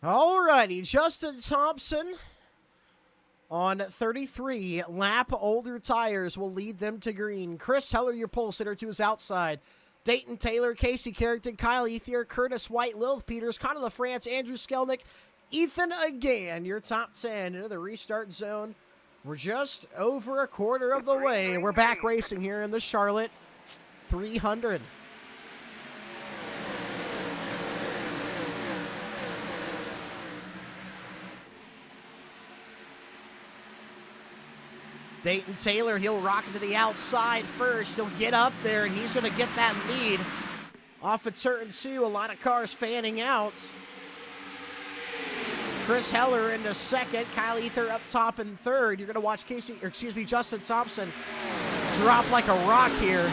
Alrighty, Justin Thompson on 33 lap older tires will lead them to green. Chris Heller, your pole sitter, to his outside. Dayton Taylor, Casey Carrington, Kyle Ethier, Curtis White, Lilith Peters, Connor LaFrance, Andrew Skelnick, Ethan again, your top 10 into the restart zone. We're just over a quarter of the way. We're back racing here in the Charlotte 300. Dayton Taylor, he'll rock it to the outside first. He'll get up there, and he's going to get that lead off of turn 2. A lot of cars fanning out. Chris Heller into second. Kyle Ether up top in third. You're going to watch Justin Thompson drop like a rock here.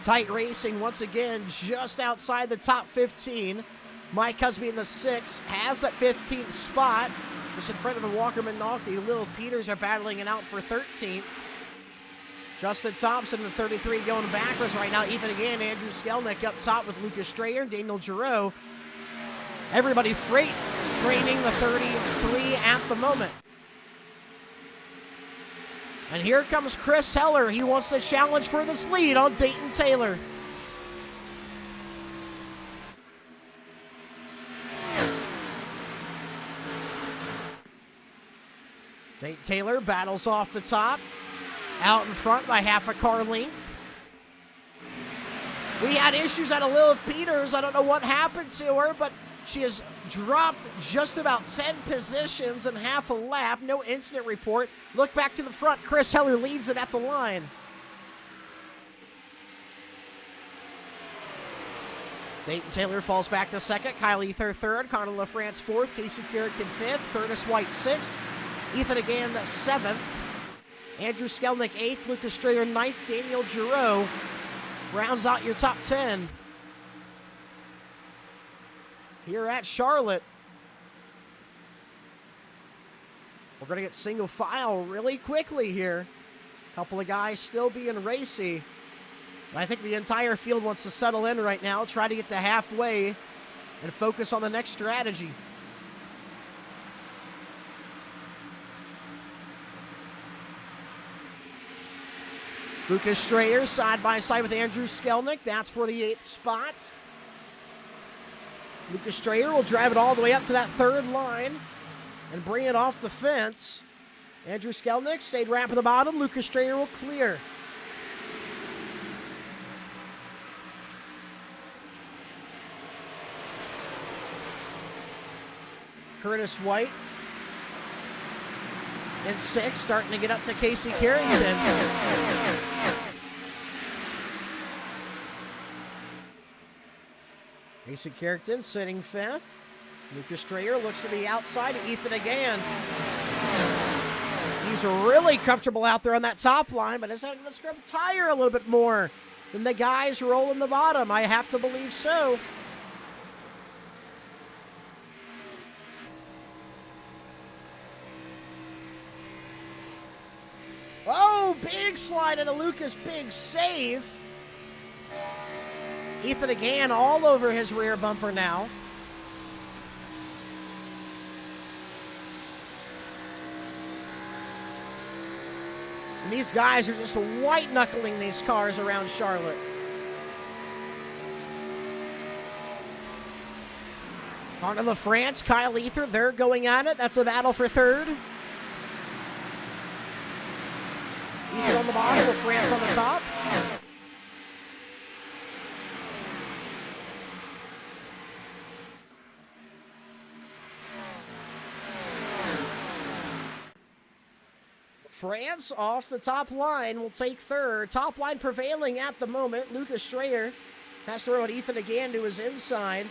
Tight racing once again, just outside the top 15. Mike Husby in the 6th has that 15th spot. Just in front of the Walkerman Nolte. Lilith Peters are battling it out for 13th. Justin Thompson in the 33 going backwards right now. Ethan again, Andrew Skelnick up top with Lucas Strayer and Daniel Giroux. Everybody freight training the 33 at the moment. And here comes Chris Heller. He wants to challenge for this lead on Dayton Taylor. Dayton Taylor battles off the top. Out in front by half a car length. We had issues out of Lilith Peters. I don't know what happened to her, but she has dropped just about 10 positions in half a lap. No incident report. Look back to the front. Chris Heller leads it at the line. Dayton Taylor falls back to second. Kyle Ether third. Connor LaFrance fourth. Casey Carrington fifth. Curtis White sixth. Ethan again seventh. Andrew Skelnick eighth. Lucas Strayer ninth. Daniel Giroux rounds out your top 10 here at Charlotte. We're going to get single file really quickly here. A couple of guys still being racy. But I think the entire field wants to settle in right now, try to get to halfway, and focus on the next strategy. Lucas Strayer side by side with Andrew Skelnick. That's for the 8th spot. Lucas Strayer will drive it all the way up to that third line and bring it off the fence. Andrew Skelnick stayed wrapped at the bottom. Lucas Strayer will clear. Curtis White in 6th, starting to get up to Casey Carrington. Casey Carrington sitting 5th. Lucas Strayer looks to the outside. Ethan again. He's really comfortable out there on that top line, but is that going to scrub tire a little bit more than the guys rolling the bottom? I have to believe so. Oh, big slide into Lucas, big save. Ethan again all over his rear bumper now. And these guys are just white-knuckling these cars around Charlotte. Connor LaFrance, Kyle Ether, they're going at it. That's a battle for third. Ethan on the bottom with France on the top. France off the top line will take third. Top line prevailing at the moment. Lucas Strayer has to throw it Ethan again to his inside.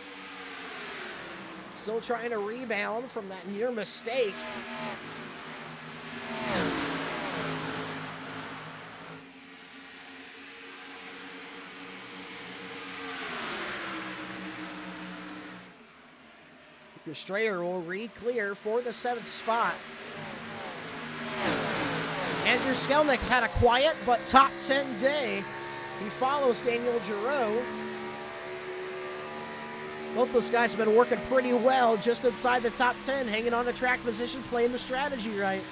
Still trying to rebound from that near mistake. Lucas Strayer will re-clear for the 7th spot. Andrew Skelnick's had a quiet but top 10 day. He follows Daniel Giroux. Both those guys have been working pretty well just inside the top 10, hanging on the track position, playing the strategy right.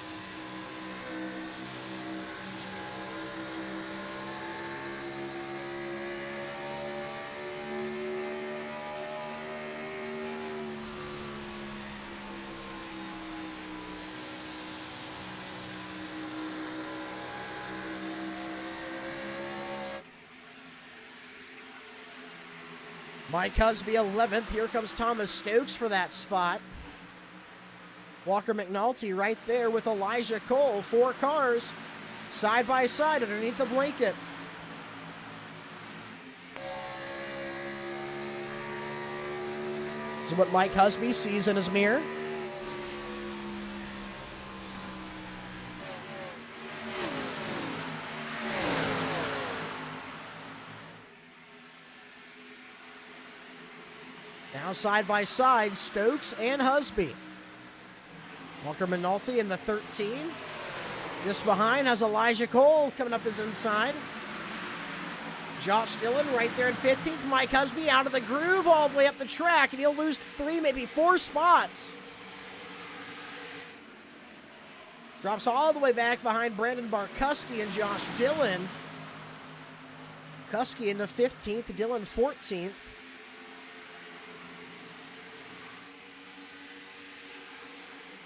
Mike Husby 11th. Here comes Thomas Stokes for that spot. Walker McNulty right there with Elijah Cole. 4 cars side by side underneath the blanket. This is what Mike Husby sees in his mirror. Now side by side, Stokes and Husby. Walker McNulty in the 13. Just behind has Elijah Cole coming up his inside. Josh Dillon right there in 15th. Mike Husby out of the groove all the way up the track, and he'll lose 3, maybe 4 spots. Drops all the way back behind Brandon Barkuski and Josh Dillon. Kuski into 15th, Dillon 14th.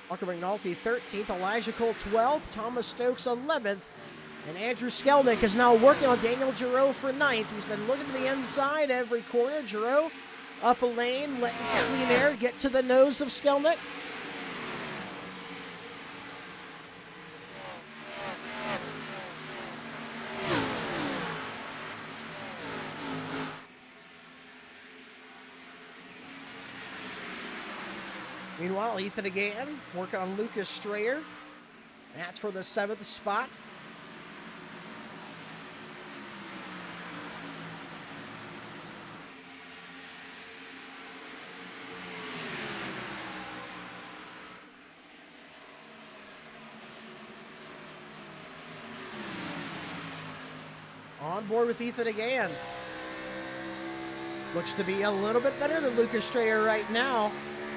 Walker McNulty 13th, Elijah Cole 12th, Thomas Stokes 11th, and Andrew Skelnick is now working on Daniel Giroux for 9th. He's been looking to the inside every corner. Giroux up a lane, letting some clean air get to the nose of Skelnick. Meanwhile, Ethan again, working on Lucas Strayer. That's for the 7th spot. On board with Ethan again. Looks to be a little bit better than Lucas Strayer right now.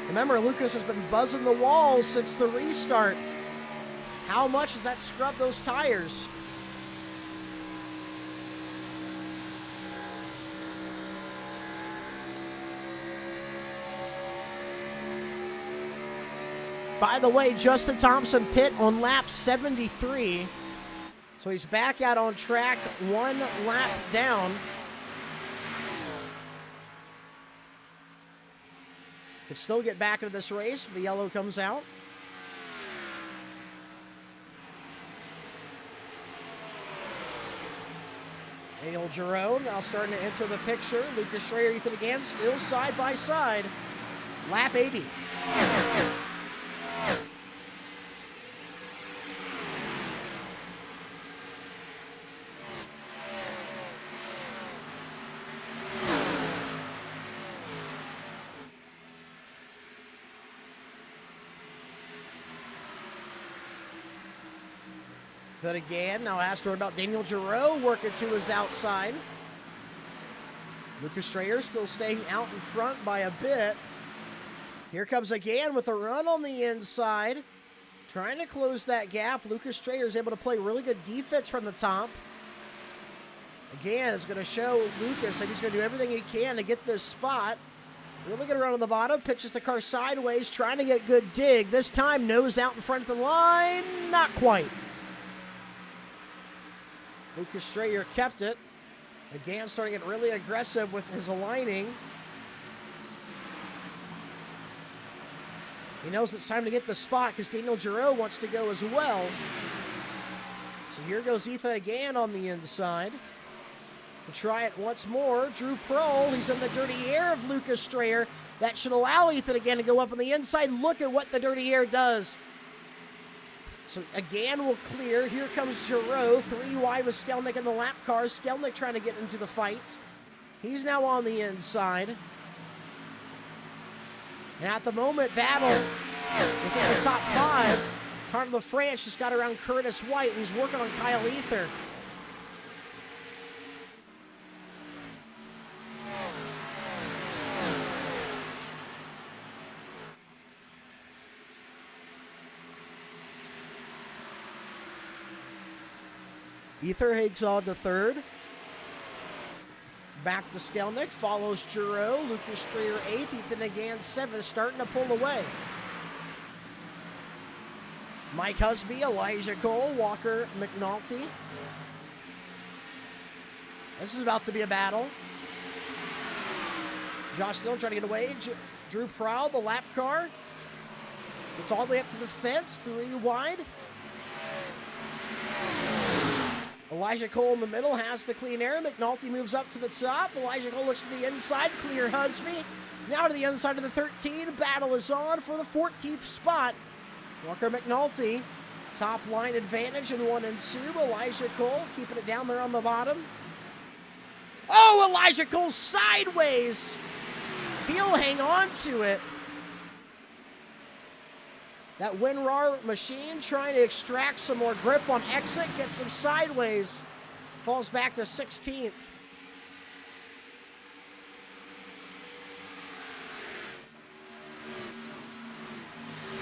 Remember, Lucas has been buzzing the walls since the restart. How much does that scrub those tires? By the way, Justin Thompson pit on lap 73. So he's back out on track, 1 lap down. Could still get back into this race if the yellow comes out. Daniel Giroux now starting to enter the picture. Lucas Strayer, Ethan again, still side by side. Lap 80. But again, now asked her about Daniel Giroux working to his outside. Lucas Strayer still staying out in front by a bit. Here comes again with a run on the inside. Trying to close that gap. Lucas Strayer is able to play really good defense from the top. Again, it's going to show Lucas that he's going to do everything he can to get this spot. Really good run on the bottom. Pitches the car sideways, trying to get good dig. This time, nose out in front of the line. Not quite. Lucas Strayer kept it. Again, starting to get really aggressive with his aligning. He knows it's time to get the spot because Daniel Giroux wants to go as well. So here goes Ethan again on the inside. To try it once more, Drew Prohl, he's in the dirty air of Lucas Strayer. That should allow Ethan again to go up on the inside. Look at what the dirty air does. So again, we'll clear. Here comes Giroux, 3 wide with Skelnick in the lap car. Skelnick trying to get into the fight. He's now on the inside. And at the moment, battle within the top 5. Carter LaFrance just got around Curtis White. He's working on Kyle Ether. Ether hangs on to 3rd. Back to Skelnick, follows Giroux, Lucas Strayer 8th, Ethan again 7th, starting to pull away. Mike Husby, Elijah Cole, Walker McNulty. This is about to be a battle. Josh Dillon trying to get away. Drew Prowl, the lap car. It's all the way up to the fence, 3 wide. Elijah Cole in the middle has the clean air. McNulty moves up to the top. Elijah Cole looks to the inside. Clear Husby. Now to the inside of the 13. Battle is on for the 14th spot. Walker McNulty, top line advantage in 1 and 2. Elijah Cole keeping it down there on the bottom. Oh, Elijah Cole sideways. He'll hang on to it. That WinRAR machine trying to extract some more grip on exit, gets him sideways. Falls back to 16th.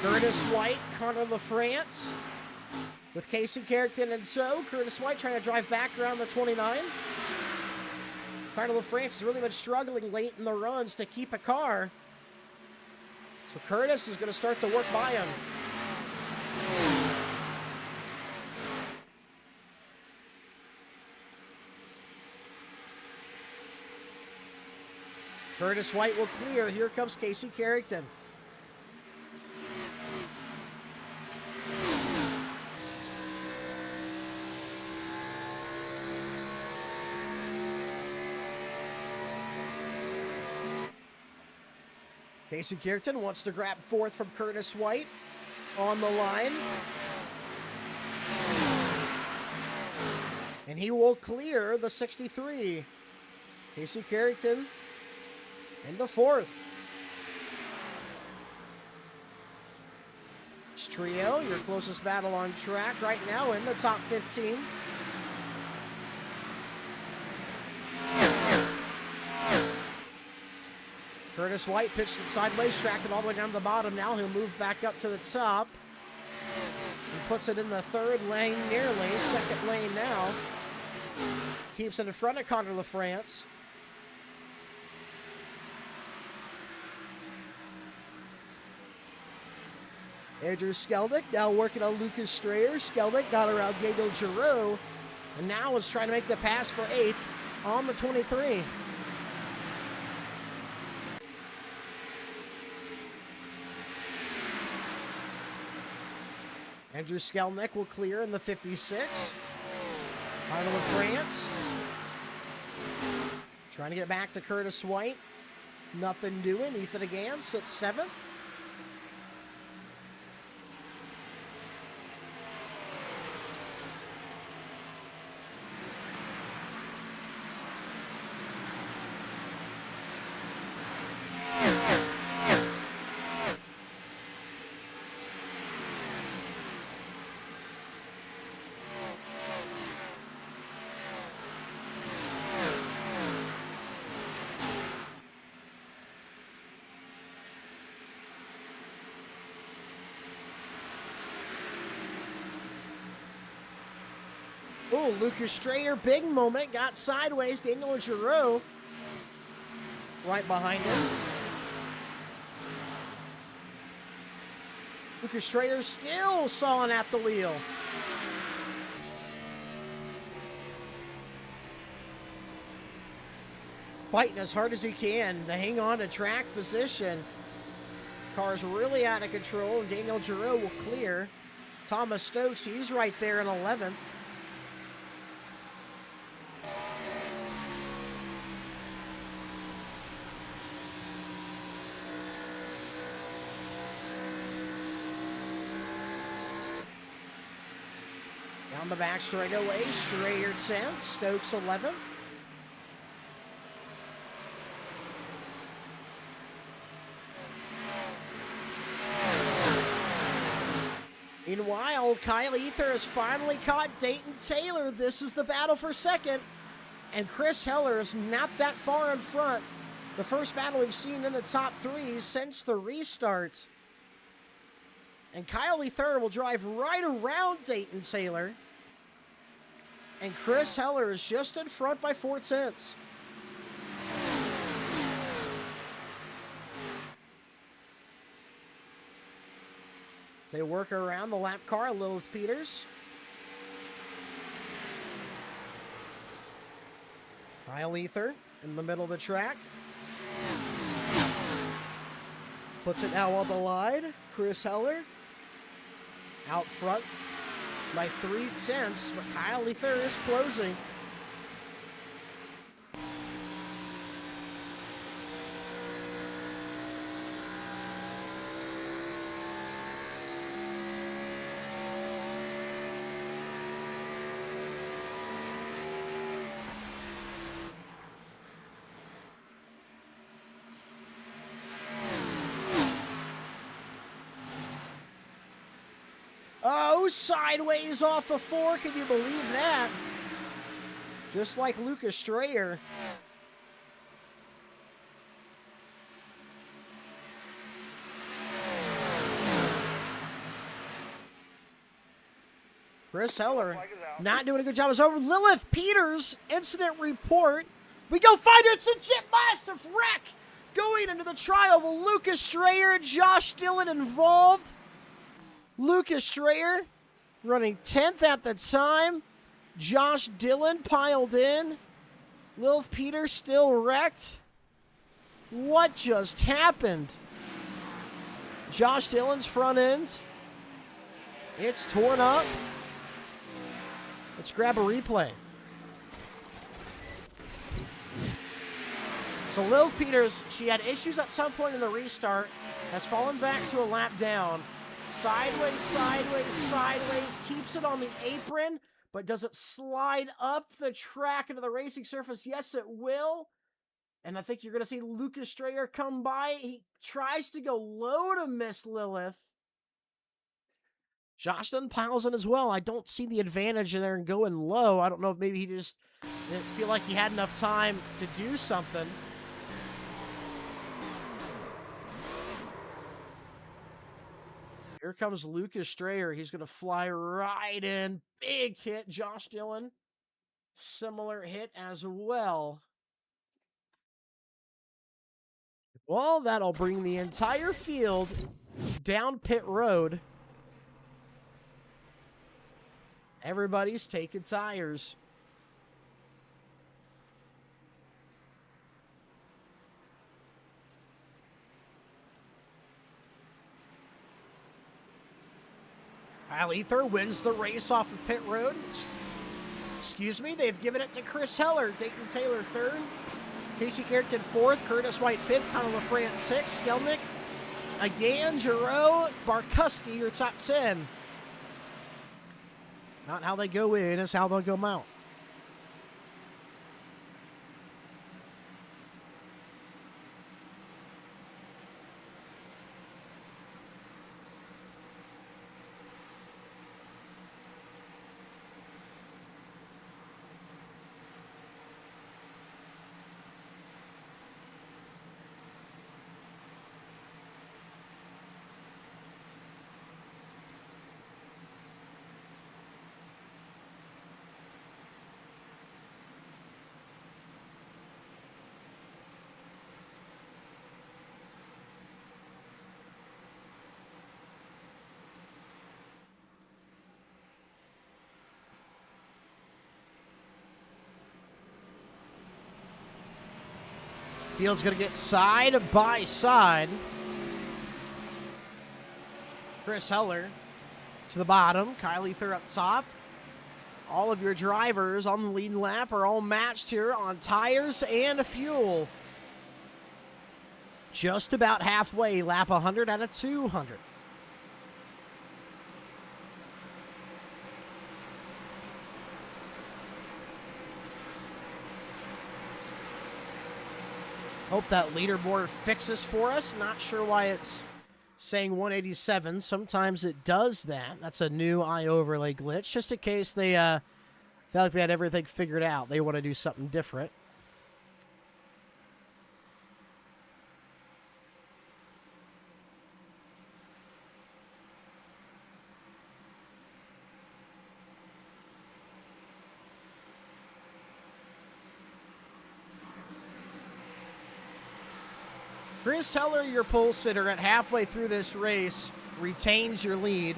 Curtis White, Connor LaFrance with Casey Carrickton in tow. Curtis White trying to drive back around the 29. Connor LaFrance has really been struggling late in the runs to keep a car. So Curtis is going to start to work by him. Curtis White will clear. Here comes Casey Carrickton. Casey Carrickton wants to grab 4th from Curtis White on the line. And he will clear the 63. Casey Carrickton into 4th. It's Trio, your closest battle on track right now in the top 15. Curtis White pitched it sideways, tracked it all the way down to the bottom. Now he'll move back up to the top. He puts it in the 3rd lane nearly, 2nd lane now. Keeps it in front of Connor LaFrance. Andrew Skelnick now working on Lucas Strayer. Skelnick got around Daniel Giroux, and now is trying to make the pass for 8th on the 23. Andrew Skelnick will clear in the 56. Final of France. Trying to get back to Curtis White. Nothing doing. Ethan again sits 7th. Oh, Lucas Strayer, big moment, got sideways. Daniel Giroux right behind him. Lucas Strayer still sawing at the wheel. fighting as hard as he can to hang on to track position. Car's really out of control, and Daniel Giroux will clear. Thomas Stokes, he's right there in 11th. Down the back straightaway, Strayer 10th, Stokes 11th. Meanwhile, Kyle Ether has finally caught Dayton Taylor. This is the battle for second. And Chris Heller is not that far in front. The first battle we've seen in the top three since the restart. And Kyle Ether will drive right around Dayton Taylor. And Chris Heller is just in front by 4/10. They work around the lap car, Lilith Peters. Kyle Ether in the middle of the track. Puts it now on the line. Chris Heller out front by 3/10, but Kyle Ether is closing. Oh, sideways off of 4. Can you believe that? Just like Lucas Strayer. Chris Heller not doing a good job. It's over. Lilith Peters, incident report. We go find her. It's a massive wreck going into the trial. Will Lucas Strayer, Josh Dillon involved? Lucas Strayer running 10th at the time. Josh Dillon piled in. Lilith Peters still wrecked. What just happened? Josh Dillon's front end. It's torn up. Let's grab a replay. So Lilith Peters, she had issues at some point in the restart, has fallen back to a lap down. Sideways, sideways, sideways, keeps it on the apron, but does it slide up the track into the racing surface? Yes, it will. And I think you're going to see Lucas Strayer come by. He tries to go low to miss Lilith. Josh Dunn piles in as well. I don't see the advantage there in going low. I don't know if maybe he just didn't feel like he had enough time to do something. Here comes Lucas Strayer. He's going to fly right in. Big hit, Josh Dillon. Similar hit as well. Well, that'll bring the entire field down pit road. Everybody's taking tires. Kyle Ether wins the race off of pit road. Excuse me, they've given it to Chris Heller. Dayton Taylor 3rd. Casey Carrington 4th. Curtis White 5th. Connor LaFrance 6th. Skelnick again. Giroux, Barkuski, your top 10. Not how they go in, it's how they'll go out. Field's going to get side by side. Chris Heller to the bottom. Kyle Ether up top. All of your drivers on the lead lap are all matched here on tires and fuel. Just about halfway, lap 100 out of 200. Hope that leaderboard fixes for us. Not sure why it's saying 187. Sometimes it does that. That's a new eye overlay glitch. Just in case they felt like they had everything figured out. They want to do something different. Chris Heller, your pole sitter at halfway through this race, retains your lead.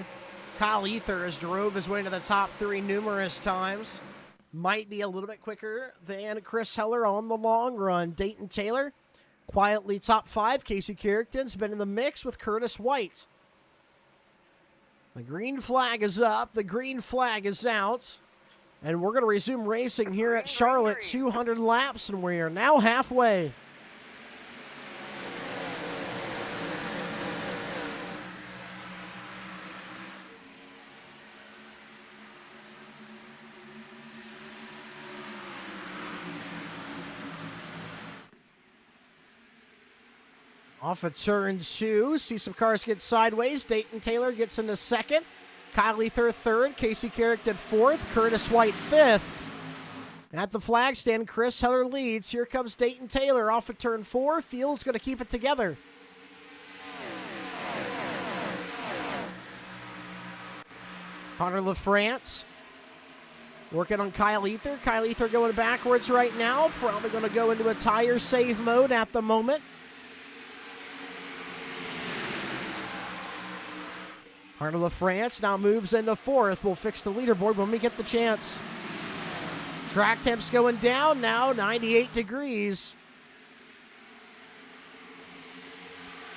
Kyle Ether has drove his way to the top three numerous times. Might be a little bit quicker than Chris Heller on the long run. Dayton Taylor, quietly top five. Casey Carrickton's been in the mix with Curtis White. The green flag is up. The green flag is out. And we're going to resume racing here at Charlotte. 200 laps, and we are now halfway. Off of turn 2, see some cars get sideways. Dayton Taylor gets into second. Kyle Ether third. Casey Carrickton fourth. Curtis White fifth. At the flag stand, Chris Heller leads. Here comes Dayton Taylor off of turn 4. Field's going to keep it together. Connor LaFrance working on Kyle Ether. Kyle Ether going backwards right now. Probably going to go into a tire save mode at the moment. Connor LaFrance now moves into fourth. We'll fix the leaderboard when we get the chance. Track temps going down now, 98 degrees.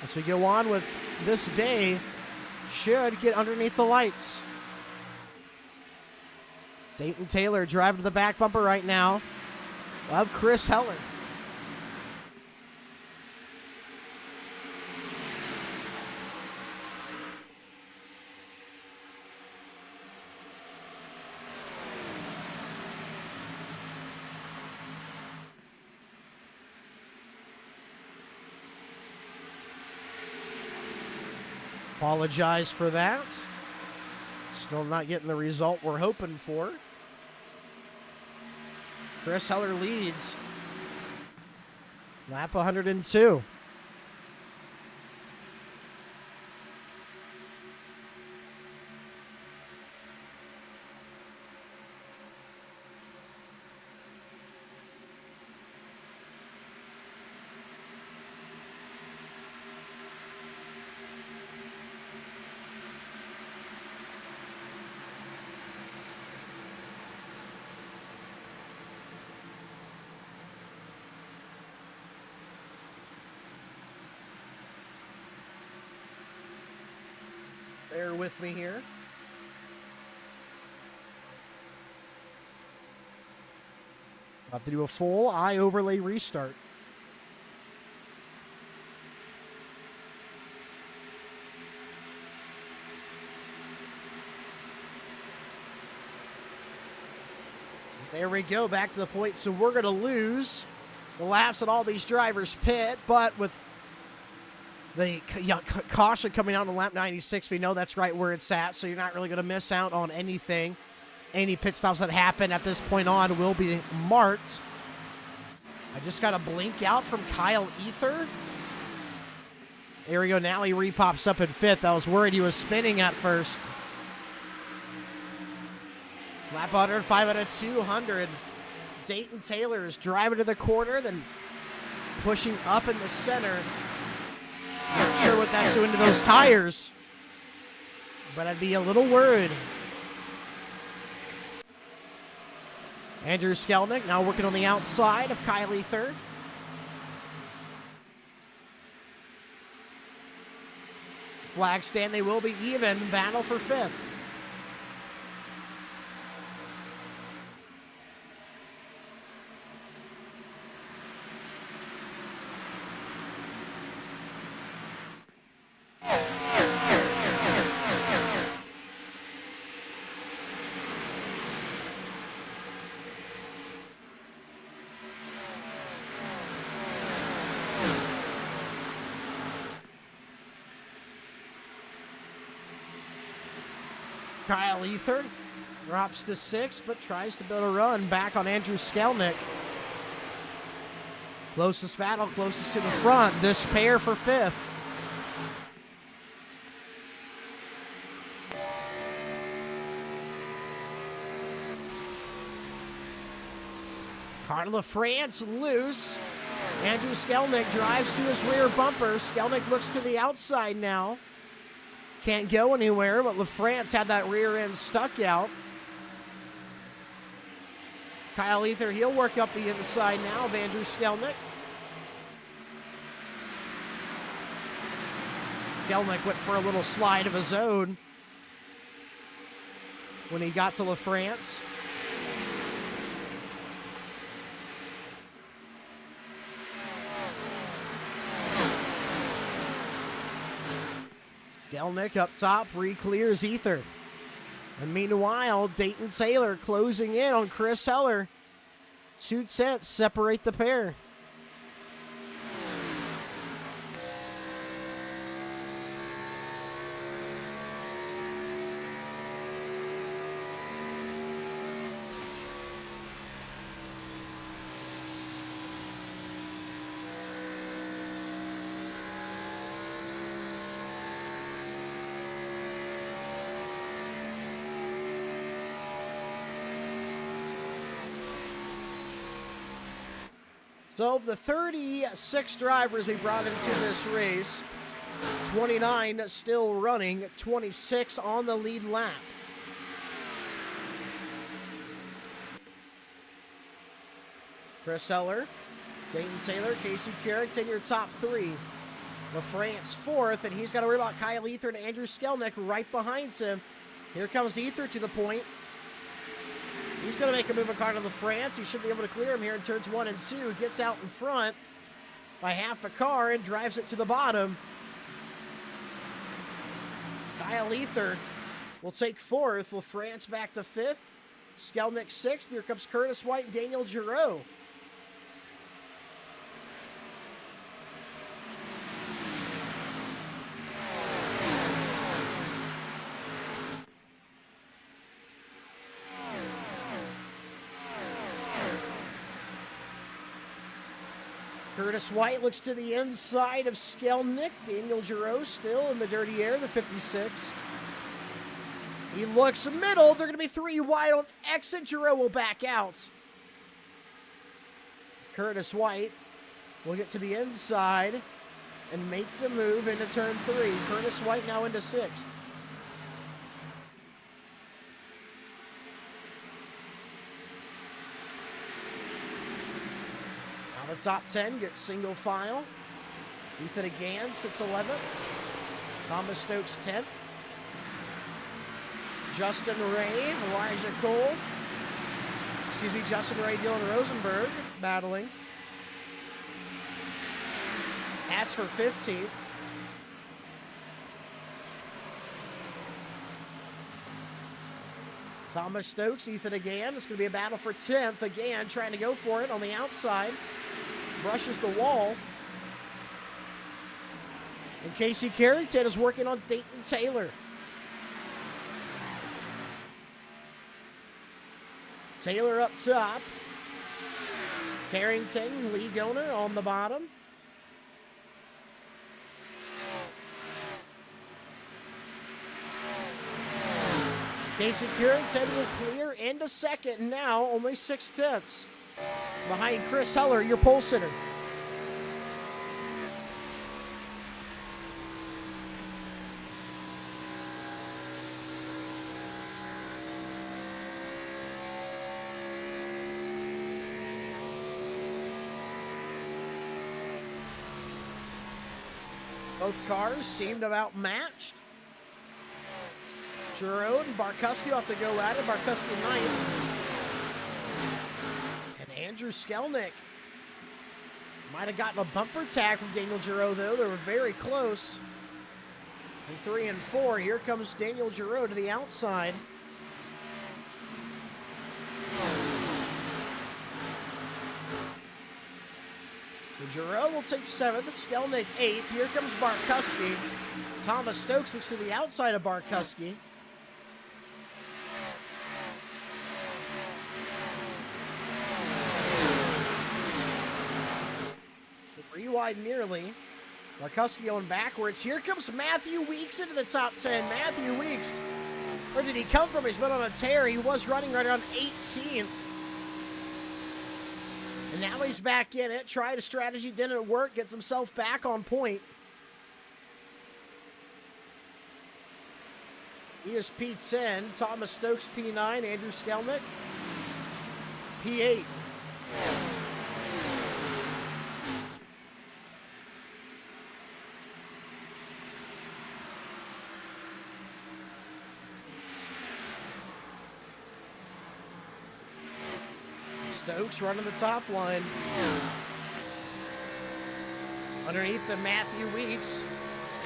As we go on with this day, should get underneath the lights. Dayton Taylor driving to the back bumper right now of Chris Heller. Apologize for that. Still not getting the result we're hoping for. Chris Heller leads. Lap 102. Bear with me here. About to do a full eye overlay restart. There we go, back to the point. So we're going to lose the laps that all these drivers pit, but with the caution coming out on lap 96, we know that's right where it's at, so you're not really going to miss out on anything. Any pit stops that happen at this point on will be marked. I just got a blink out from Kyle Ether. There we go. Now he repops up in fifth. I was worried he was spinning at first. Lap 105 out of 200. Dayton Taylor is driving to the corner, then pushing up in the center. Not sure what that's doing to those tires, but I'd be a little worried. Andrew Skelnick now working on the outside of Kyle Ether. Flag stand, they will be even. Battle for 5th. Kyle Ether drops to 6th, but tries to build a run back on Andrew Skelnick. Closest battle, closest to the front. This pair for 5th. Carla France loose. Andrew Skelnick drives to his rear bumper. Skelnick looks to the outside now. Can't go anywhere, but LaFrance had that rear end stuck out. Kyle Ether, he'll work up the inside now of Andrew Skelnick. Skelnick went for a little slide of his own when he got to LaFrance. Skelnick up top, re-clears Ether. And meanwhile, Dayton Taylor closing in on Chris Heller. 2 tenths separate the pair. So of the 36 drivers we brought into this race, 29 still running, 26 on the lead lap. Chris Heller, Dayton Taylor, Casey Carrington, your top 3. LaFrance 4th, and he's got to worry about Kyle Ether and Andrew Skelnick right behind him. Here comes Ether to the point. He's going to make a move on car to LaFrance. He should be able to clear him here in turns 1 and 2. Gets out in front by half a car and drives it to the bottom. Kyle Ether will take 4th. LaFrance back to 5th. Skelnick 6th. Here comes Curtis White and Daniel Giroux. Curtis White looks to the inside of Skelnick. Daniel Giroux still in the dirty air, the 56. He looks middle. They're going to be 3 wide on exit. Giroux will back out. Curtis White will get to the inside and make the move into turn 3. Curtis White now into 6th. The top 10 gets single file. Ethan again sits 11th. Thomas Stokes 10th. Justin Ray, Elijah Cole. Justin Ray, Dylan Rosenberg battling. That's for 15th. Thomas Stokes, Ethan again. It's going to be a battle for 10th. Again, trying to go for it on the outside. Brushes the wall. And Casey Carrington is working on Dayton Taylor. Taylor up top. Carrington, Lee Goner on the bottom. Casey Carrington will clear into second now, only 6 tenths. Behind Chris Heller, your pole sitter. Both cars seemed about matched. Giroux and Barkuski have to go at it. Barkuski ninth. And Andrew Skelnick might have gotten a bumper tag from Daniel Giroux, though. They were very close. In 3 and 4, here comes Daniel Giroux to the outside. Giroux will take 7th, Skelnick 8th. Here comes Barkuski. Thomas Stokes looks to the outside of Barkuski. Wide nearly. Barkuski going backwards. Here comes Matthew Weeks into the top 10. Matthew Weeks, where did he come from? He's been on a tear. He was running right around 18th. And now he's back in it. Tried a strategy, didn't work. Gets himself back on point. He is P10. Thomas Stokes P9. Andrew Skelnick P8. Stokes running the top line. Underneath the Matthew Weeks.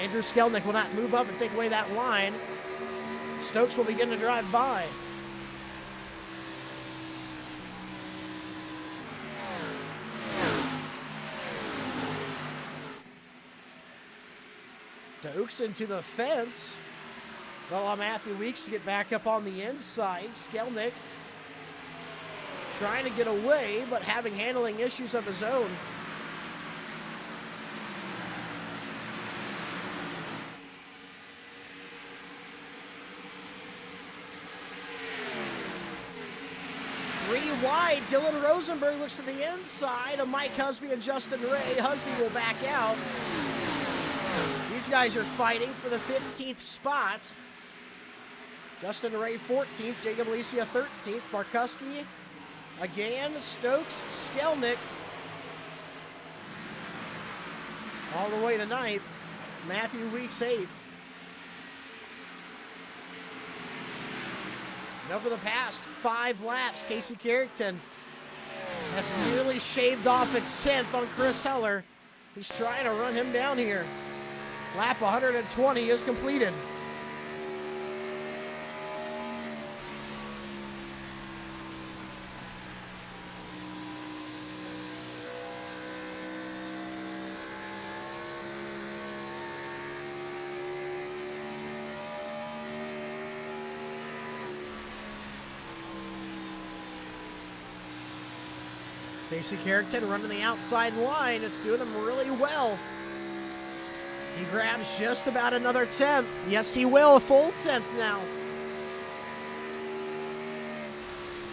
Andrew Skelnick will not move up and take away that line. Stokes will begin to drive by. Stokes into the fence. Will allow Matthew Weeks to get back up on the inside. Skelnick trying to get away, but having handling issues of his own. Three wide, Dylan Rosenberg looks to the inside of Mike Husby and Justin Ray. Husby will back out. These guys are fighting for the 15th spot. Justin Ray 14th, Jacob Alicia 13th, Barkuski again, Stokes, Skelnick, all the way to 9th. Matthew Weeks 8th. And over the past 5 laps, Casey Carrington has nearly shaved off its 10th on Chris Heller. He's trying to run him down here. Lap 120 is completed. Casey Carrington running the outside line. It's doing him really well. He grabs just about another 10th. Yes, he will. A full 10th now.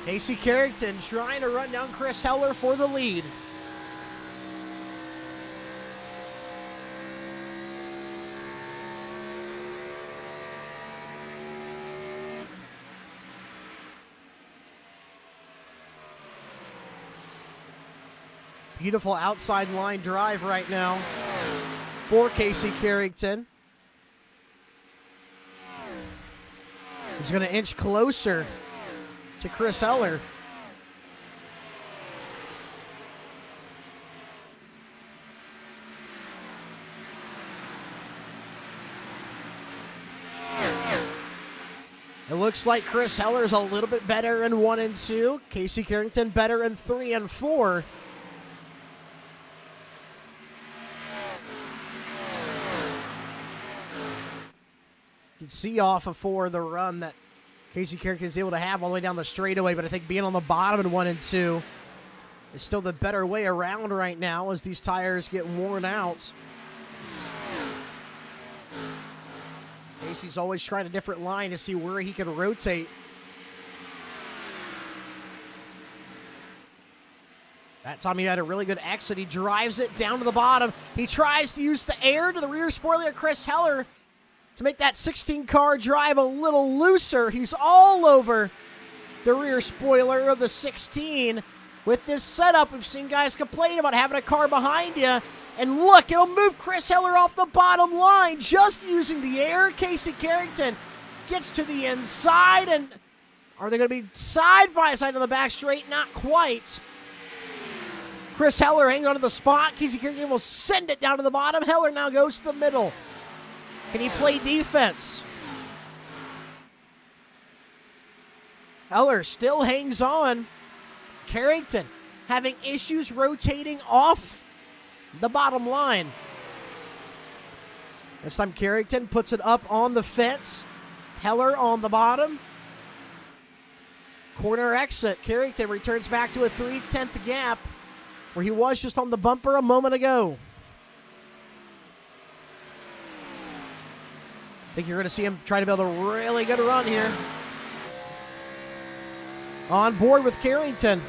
Casey Carrington trying to run down Chris Heller for the lead. Beautiful outside line drive right now for Casey Carrington. He's going to inch closer to Chris Heller. It looks like Chris Heller is a little bit better in 1 and 2. Casey Carrington better in 3 and 4. You can see off of 4 the run that Casey Carrington is able to have all the way down the straightaway, but I think being on the bottom in 1 and 2 is still the better way around right now as these tires get worn out. Casey's always trying a different line to see where he can rotate. That time he had a really good exit. He drives it down to the bottom. He tries to use the air to the rear spoiler of Chris Heller to make that 16-car drive a little looser. He's all over the rear spoiler of the 16. With this setup, we've seen guys complain about having a car behind you. And look, it'll move Chris Heller off the bottom line just using the air. Casey Carrington gets to the inside, and are they going to be side by side on the back straight? Not quite. Chris Heller hanging on to the spot. Casey Carrington will send it down to the bottom. Heller now goes to the middle. Can he play defense? Heller still hangs on. Carrington having issues rotating off the bottom line. This time Carrington puts it up on the fence. Heller on the bottom. Corner exit. Carrington returns back to a 3/10 gap where he was just on the bumper a moment ago. I think you're going to see him try to build a really good run here. On board with Carrington.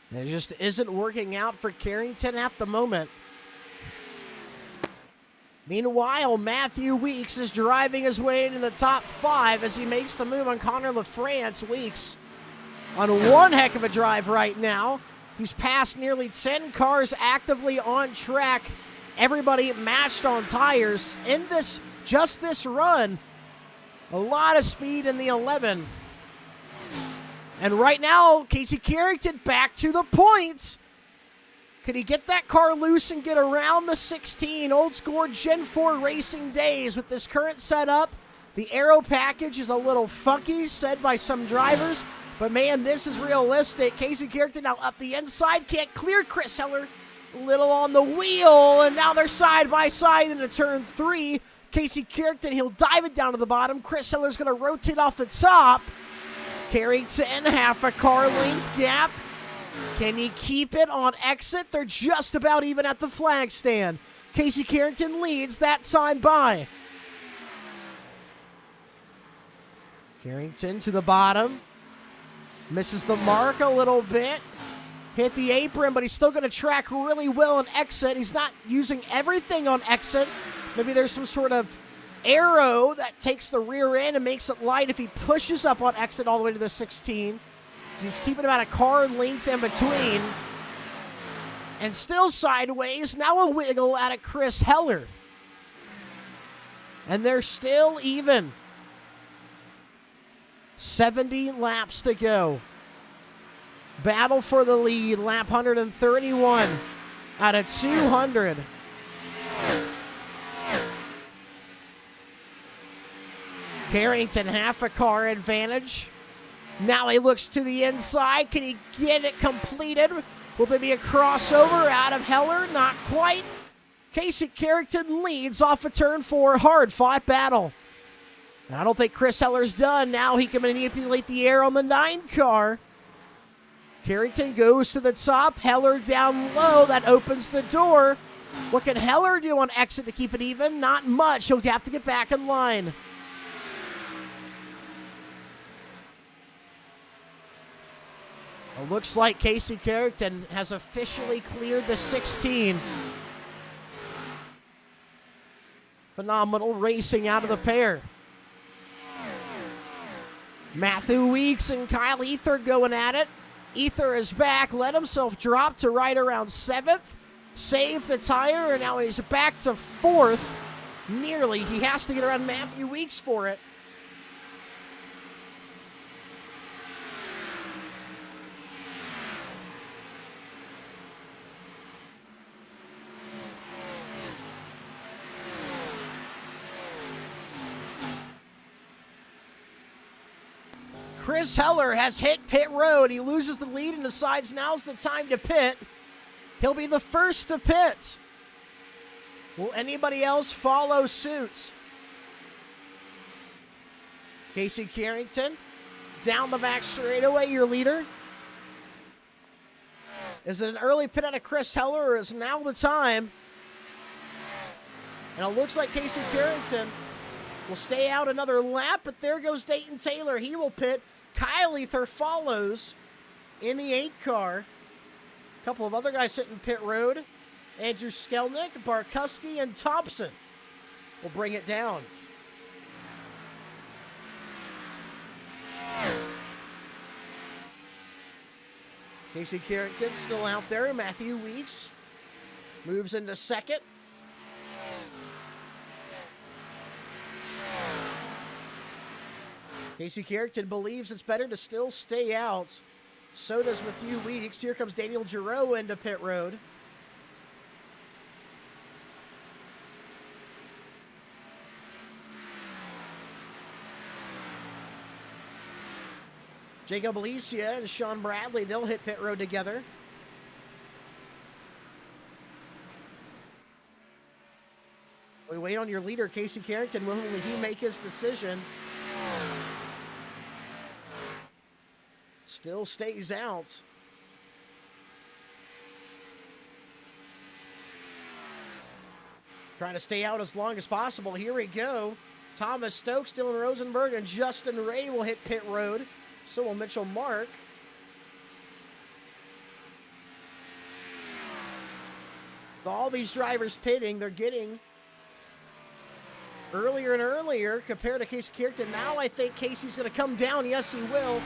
And it just isn't working out for Carrington at the moment. Meanwhile, Matthew Weeks is driving his way into the top 5 as he makes the move on Connor LaFrance. Weeks on one heck of a drive right now. He's passed nearly 10 cars actively on track. Everybody matched on tires. In just this run, a lot of speed in the 11. And right now, Casey Carrington back to the points. Could he get that car loose and get around the 16? Old school Gen 4 racing days with this current setup. The aero package is a little funky, said by some drivers. But man, this is realistic. Casey Carrington now up the inside. Can't clear Chris Heller. A little on the wheel. And now they're side by side into turn 3. Casey Carrington, he'll dive it down to the bottom. Chris Heller's going to rotate off the top. Carrington, half a car length gap. Can he keep it on exit? They're just about even at the flag stand. Casey Carrington leads that time by. Carrington to the bottom. Misses the mark a little bit. Hit the apron, but he's still going to track really well on exit. He's not using everything on exit. Maybe there's some sort of arrow that takes the rear end and makes it light if he pushes up on exit all the way to the 16. He's keeping about a car length in between. And still sideways. Now a wiggle out of Chris Heller. And they're still even. 70 laps to go. Battle for the lead. Lap 131 out of 200. Carrington, half a car advantage. Now he looks to the inside. Can he get it completed? Will there be a crossover out of Heller? Not quite. Casey Carrington leads off of turn 4. Hard-fought battle. And I don't think Chris Heller's done. Now he can manipulate the air on the 9 car. Carrington goes to the top. Heller down low. That opens the door. What can Heller do on exit to keep it even? Not much. He'll have to get back in line. It looks like Casey Carrington has officially cleared the 16. Phenomenal racing out of the pair. Matthew Weeks and Kyle Ether going at it. Ether is back, let himself drop to right around 7th. Saved the tire, and now he's back to 4th. Nearly. He has to get around Matthew Weeks for it. Chris Heller has hit pit road. He loses the lead and decides now's the time to pit. He'll be the first to pit. Will anybody else follow suit? Casey Carrington down the back straightaway, your leader. Is it an early pit out of Chris Heller, or is now the time? And it looks like Casey Carrington will stay out another lap, but there goes Dayton Taylor. He will pit. Kyle Ether follows in the 8 car. A couple of other guys sitting pit road. Andrew Skelnick, Barkuski, and Thompson will bring it down. Casey Carrington still out there. Matthew Weeks moves into second. Casey Carrington believes it's better to still stay out. So does Matthew Weeks. Here comes Daniel Giroux into pit road. Jacob Alicia and Sean Bradley, they'll hit pit road together. We wait on your leader, Casey Carrington. When will he make his decision? Still stays out. Trying to stay out as long as possible. Here we go. Thomas Stokes, Dylan Rosenberg, and Justin Ray will hit pit road. So will Mitchell Mark. With all these drivers pitting, they're getting earlier and earlier compared to Casey Carrington. Now I think Casey's going to come down. Yes, he will.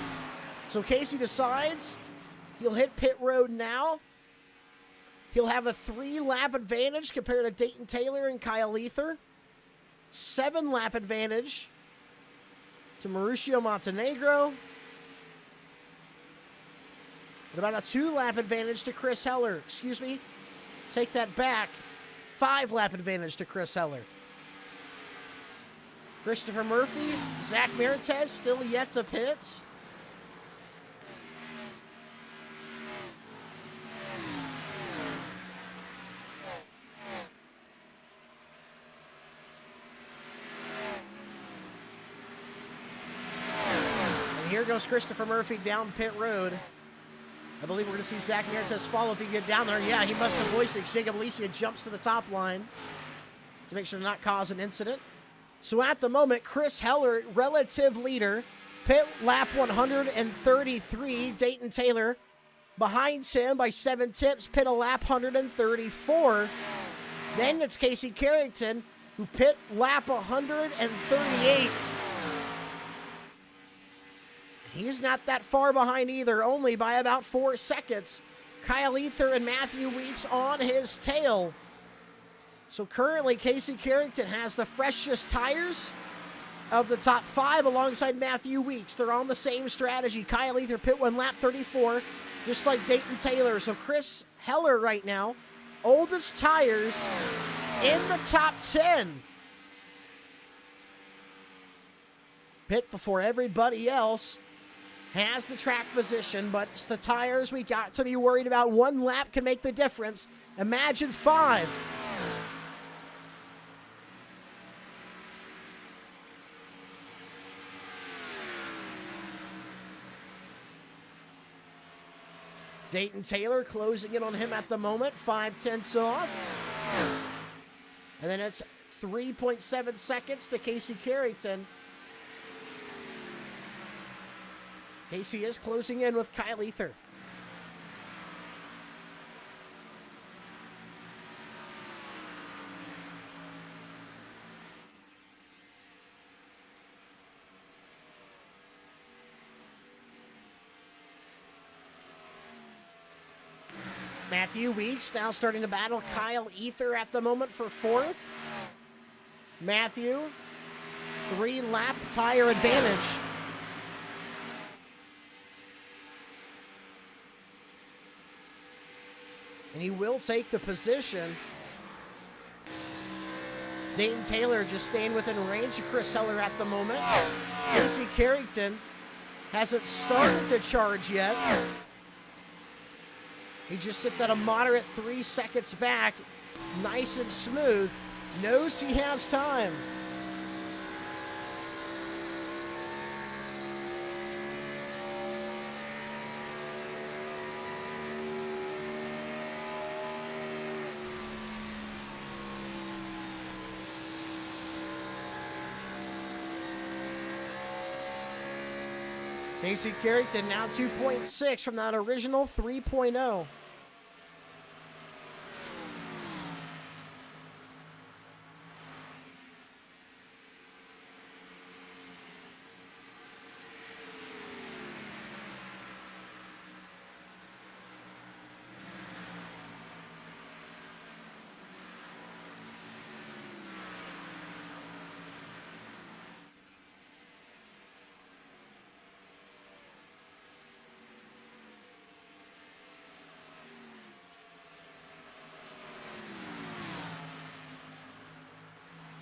So Casey decides he'll hit pit road now. He'll have a 3-lap advantage compared to Dayton Taylor and Kyle Ether. 7-lap advantage to Mauricio Montenegro. And about a 2-lap advantage to Chris Heller. Excuse me. Take that back. 5-lap advantage to Chris Heller. Christopher Murphy, Zach Meritez still yet to pit. And here goes Christopher Murphy down pit road. I believe we're going to see Zach Meritez follow if he can get down there. Yeah, he must have voiced it. Jacob Alicia jumps to the top line to make sure to not cause an incident. So at the moment, Chris Heller, relative leader, pit lap 133. Dayton Taylor behind him by 7 tips, pit a lap 134. Then it's Casey Carrington, who pit lap 138. He's not that far behind either, only by about 4 seconds. Kyle Ether and Matthew Weeks on his tail. So currently, Casey Carrington has the freshest tires of the top 5 alongside Matthew Weeks. They're on the same strategy. Kyle Ether pit 1 lap 34, just like Dayton Taylor. So Chris Heller right now, oldest tires in the top 10. Pit before everybody else. Has the track position, but it's the tires we got to be worried about. 1 lap can make the difference. Imagine 5. Dayton Taylor closing in on him at the moment, 5/10 off. And then it's 3.7 seconds to Casey Carrington. Casey is closing in with Kyle Ether. Matthew Weeks now starting to battle Kyle Ether at the moment for 4th. Matthew, 3-lap tire advantage. And he will take the position. Dayton Taylor just staying within range of Chris Heller at the moment. Casey Carrington hasn't started to charge yet. He just sits at a moderate 3 seconds back, nice and smooth. Knows he has time. Casey Carrington now 2.6 from that original 3.0.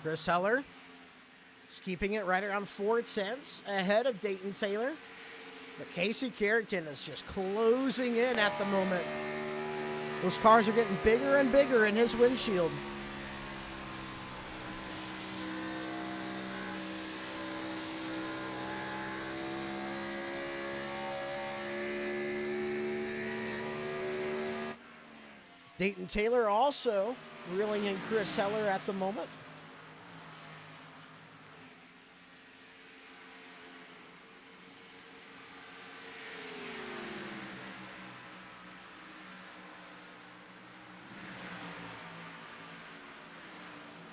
Chris Heller is keeping it right around 4/10 ahead of Dayton Taylor. But Casey Carrington is just closing in at the moment. Those cars are getting bigger and bigger in his windshield. Dayton Taylor also reeling in Chris Heller at the moment.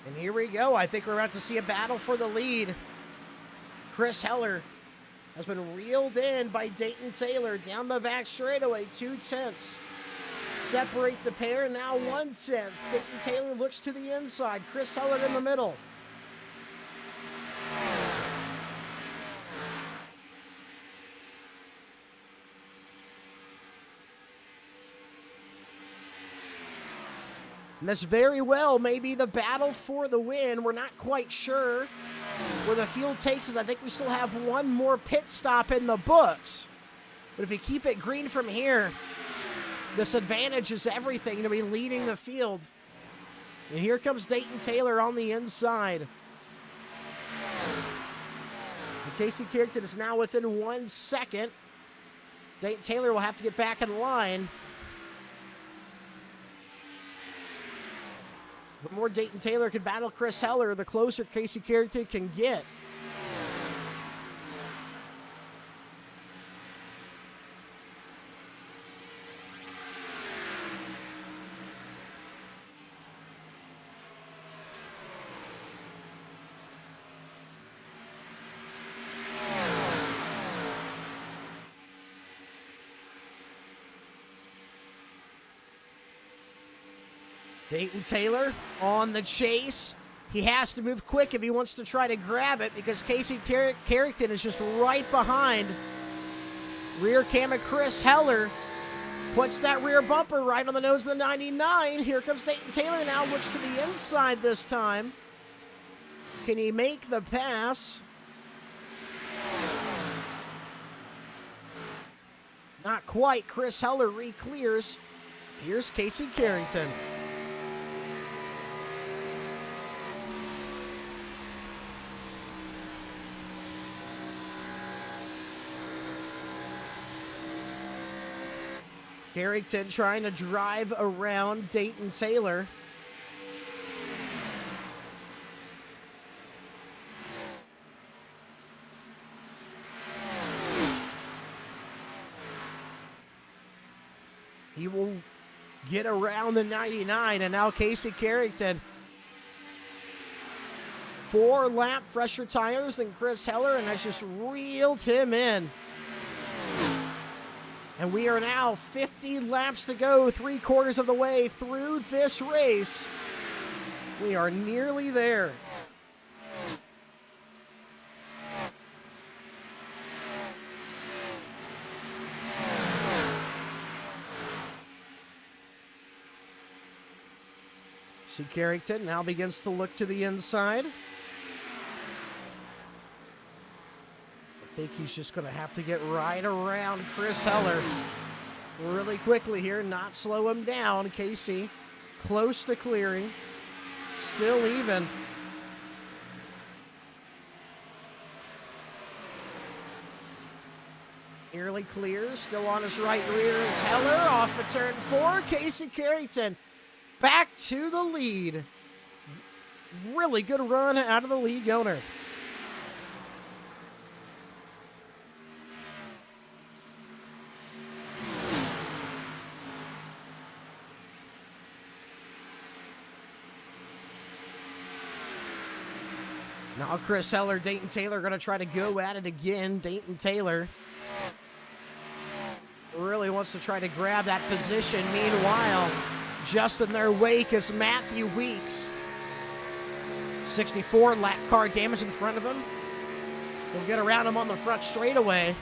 And here we go. I think we're about to see a battle for the lead. Chris Heller has been reeled in by Dayton Taylor down the back straightaway, 2/10. Separate the pair, now 1/10. Dayton Taylor looks to the inside. Chris Heller in the middle. And this very well may be the battle for the win. We're not quite sure where the field takes us. I think we still have one more pit stop in the books. But if we keep it green from here, this advantage is everything to be leading the field. And here comes Dayton Taylor on the inside. And Casey Carrington is now within 1 second. Dayton Taylor will have to get back in line. The more Dayton Taylor can battle Chris Heller, the closer Casey Carrington can get. Dayton Taylor on the chase. He has to move quick if he wants to try to grab it because Casey Carrington is just right behind. Rear cam of Chris Heller puts that rear bumper right on the nose of the 99. Here comes Dayton Taylor now, looks to the inside this time. Can he make the pass? Not quite. Chris Heller re-clears. Here's Casey Carrington. Carrington trying to drive around Dayton Taylor. He will get around the 99, and now Casey Carrington. 4-lap fresher tires than Chris Heller, and that's just reeled him in. And we are now 50 laps to go, 3/4 of the way through this race. We are nearly there. See, Carrington now begins to look to the inside. I think he's just going to have to get right around Chris Heller really quickly here, not slow him down. Casey close to clearing, still even. Nearly clear, still on his right rear is Heller, off of turn 4. Casey Carrington back to the lead. Really good run out of the league owner. Now Chris Heller, Dayton Taylor going to try to go at it again. Dayton Taylor really wants to try to grab that position. Meanwhile, just in their wake is Matthew Weeks. 64 lap car damage in front of him. He'll get around him on the front straightaway.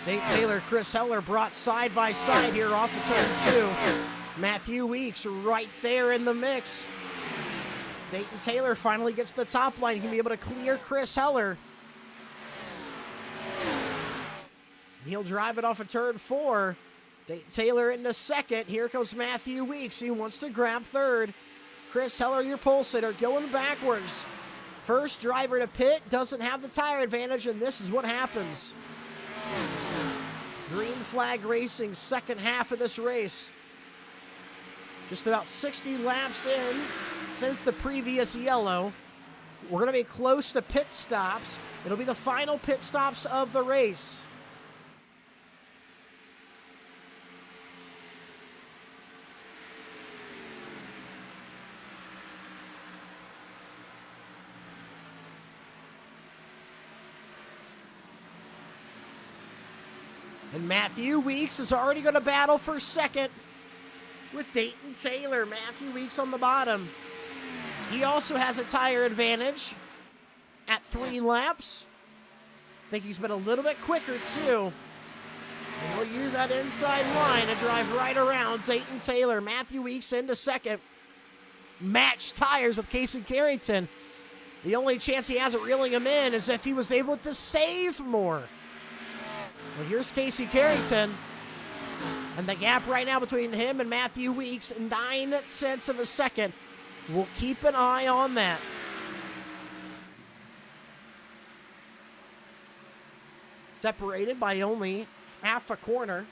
Dayton Taylor, Chris Heller brought side by side here off of turn 2. Matthew Weeks right there in the mix. Dayton Taylor finally gets the top line. He can be able to clear Chris Heller. He'll drive it off of turn 4. Dayton Taylor into second. Here comes Matthew Weeks. He wants to grab third. Chris Heller, your pole sitter, going backwards. First driver to pit, doesn't have the tire advantage, and this is what happens. Green flag racing, second half of this race. Just about 60 laps in since the previous yellow. We're going to be close to pit stops. It'll be the final pit stops of the race. And Matthew Weeks is already going to battle for second with Dayton Taylor. Matthew Weeks on the bottom. He also has a tire advantage at 3 laps. I think he's been a little bit quicker too. And he'll use that inside line to drive right around Dayton Taylor. Matthew Weeks into second. Matched tires with Casey Carrington. The only chance he has at reeling him in is if he was able to save more. Well, here's Casey Carrington. And the gap right now between him and Matthew Weeks, 9 tenths of a second. We'll keep an eye on that. Separated by only half a corner.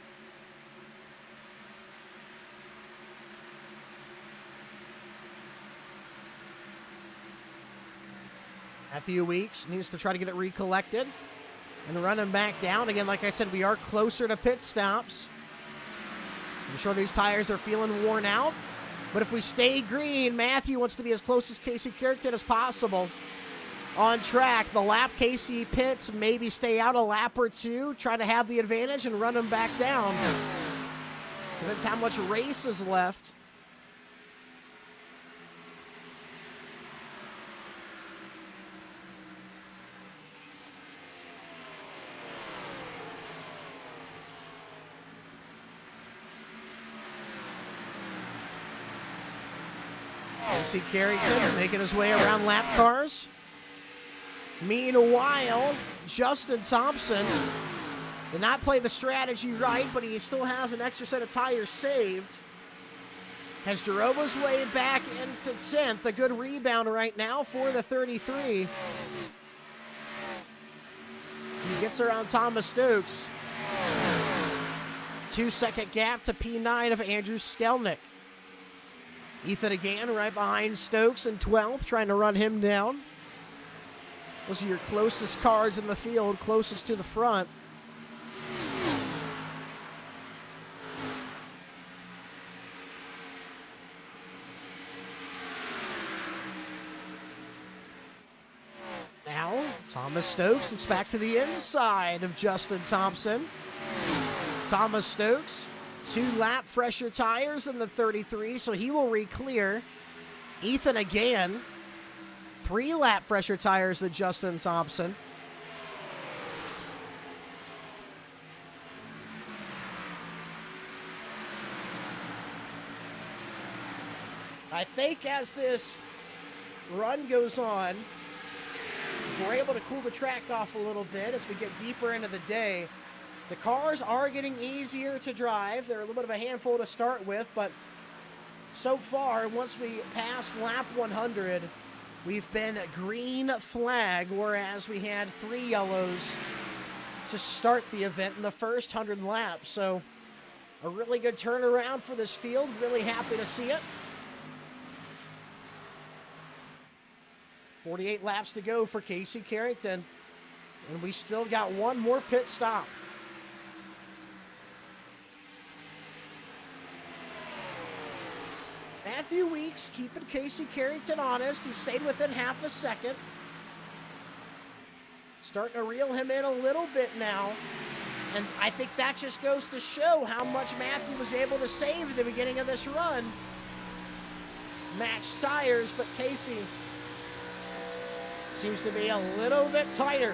Matthew Weeks needs to try to get it recollected and run him back down. Again, like I said, we are closer to pit stops. I'm sure these tires are feeling worn out. But if we stay green, Matthew wants to be as close as Casey Carrington as possible on track. The lap Casey pits, maybe stay out a lap or two, try to have the advantage and run him back down. Depends how much race is left. Casey Carrington making his way around lap cars. Meanwhile, Justin Thompson did not play the strategy right, but he still has an extra set of tires saved. Has drove his way back into 10th. A good rebound right now for the 33. He gets around Thomas Stokes. 2-second gap to P9 of Andrew Skelnick. Ethan again right behind Stokes in 12th, trying to run him down. Those are your closest cars in the field, closest to the front. Now, Thomas Stokes, it's back to the inside of Justin Thompson. Thomas Stokes, 2-lap fresher tires in the 33, so he will re-clear. Ethan again, 3-lap fresher tires than Justin Thompson. I think as this run goes on, if we're able to cool the track off a little bit as we get deeper into the day, the cars are getting easier to drive. They're a little bit of a handful to start with, but so far, once we pass lap 100, we've been green flag, whereas we had 3 yellows to start the event in the first 100 laps. So a really good turnaround for this field. Really happy to see it. 48 laps to go for Casey Carrington, and we still got one more pit stop. Matthew Weeks keeping Casey Carrington honest. He stayed within half a second. Starting to reel him in a little bit now. And I think that just goes to show how much Matthew was able to save at the beginning of this run. Matched tires, but Casey seems to be a little bit tighter.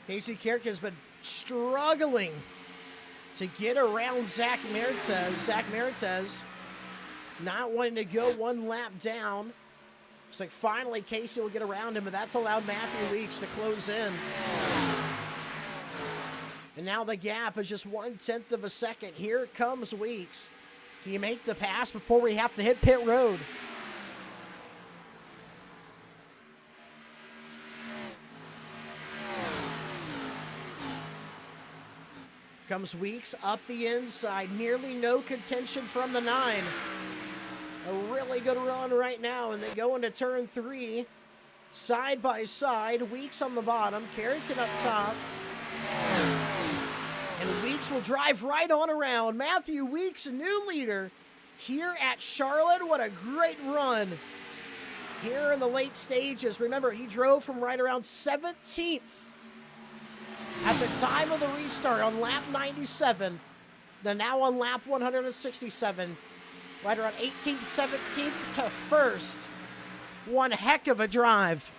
Casey Carrington has been struggling to get around Zach Meritez. Zach Meritez not wanting to go one lap down. Looks like finally Casey will get around him, but that's allowed Matthew Weeks to close in. And now the gap is just 1/10 of a second. Here comes Weeks. Can you make the pass before we have to hit pit road? Comes Weeks up the inside. Nearly no contention from the 9. A really good run right now, and they go into turn 3. Side by side. Weeks on the bottom. Carrington up top. And Weeks will drive right on around. Matthew Weeks, a new leader here at Charlotte. What a great run here in the late stages. Remember, he drove from right around 17th at the time of the restart on lap 97. Then now on lap 167. Right around 18th, 17th to 1st. One heck of a drive.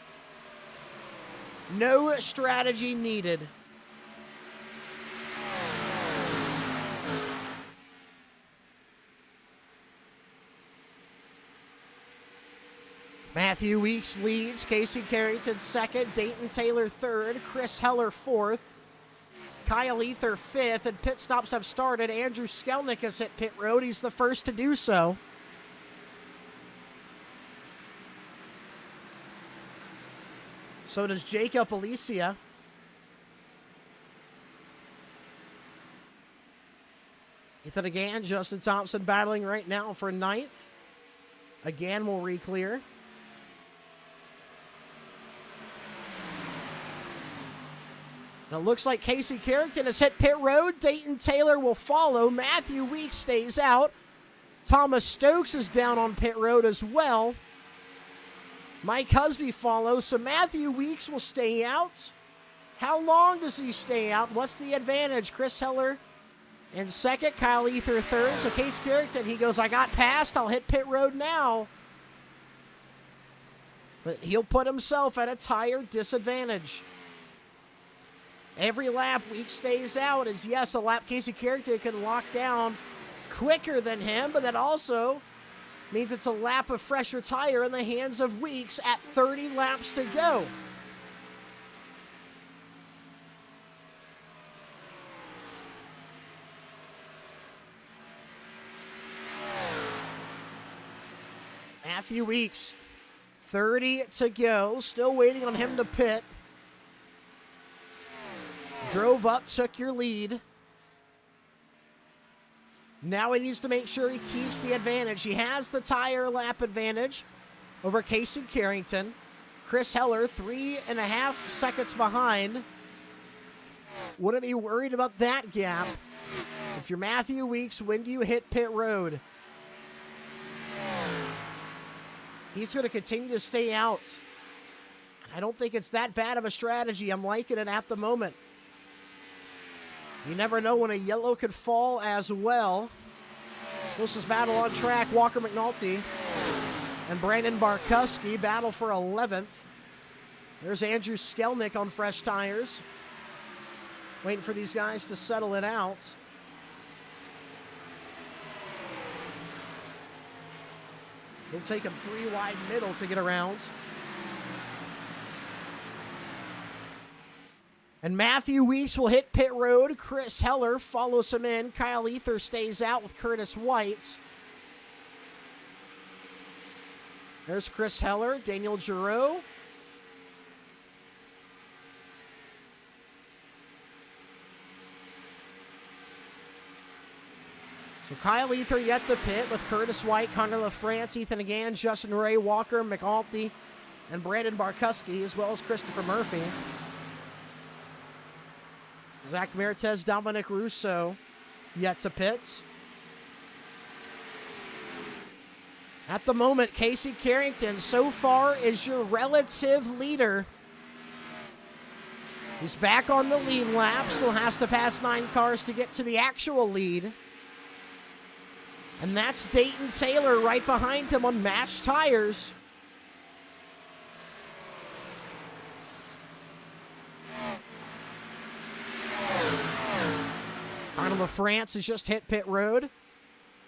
No strategy needed. Matthew Weeks leads. Casey Carrington second. Dayton Taylor third. Chris Heller fourth. Kyle Ether fifth. And pit stops have started. Andrew Skelnick has hit pit road. He's the first to do so. So does Jacob Alicia. Ethan again. Justin Thompson battling right now for ninth. Again will re-clear. Now it looks like Casey Carrington has hit pit road. Dayton Taylor will follow. Matthew Weeks stays out. Thomas Stokes is down on pit road as well. Mike Husby follows, so Matthew Weeks will stay out. How long does he stay out? What's the advantage? Chris Heller in second, Kyle Ether third. So Casey Carrington, he goes, I got past, I'll hit pit road now. But he'll put himself at a tire disadvantage. Every lap Weeks stays out is, yes, a lap Casey Carrington can lock down quicker than him, but that also means it's a lap of fresher tire in the hands of Weeks at 30 laps to go. Matthew Weeks, 30 to go, still waiting on him to pit. Drove up, took your lead. Now he needs to make sure he keeps the advantage. He has the tire lap advantage over Casey Carrington. Chris Heller, 3.5 seconds behind. Wouldn't be worried about that gap. If you're Matthew Weeks, when do you hit pit road? He's going to continue to stay out. I don't think it's that bad of a strategy. I'm liking it at the moment. You never know when a yellow could fall as well. Closest battle on track, Walker McNulty and Brandon Barkuski battle for 11th. There's Andrew Skelnick on fresh tires. Waiting for these guys to settle it out. It'll take him 3 wide middle to get around. And Matthew Weeks will hit pit road. Chris Heller follows him in. Kyle Ether stays out with Curtis White. There's Chris Heller, Daniel Giroux. So Kyle Ether yet to pit with Curtis White, Connor LaFrance, Ethan Again, Justin Ray, Walker, McAulty, and Brandon Barkuski, as well as Christopher Murphy. Zach Meritez, Dominic Russo yet to pit. At the moment, Casey Carrington so far is your relative leader. He's back on the lead lap, still has to pass 9 cars to get to the actual lead. And that's Dayton Taylor right behind him on matched tires. Arnold LaFrance has just hit pit road.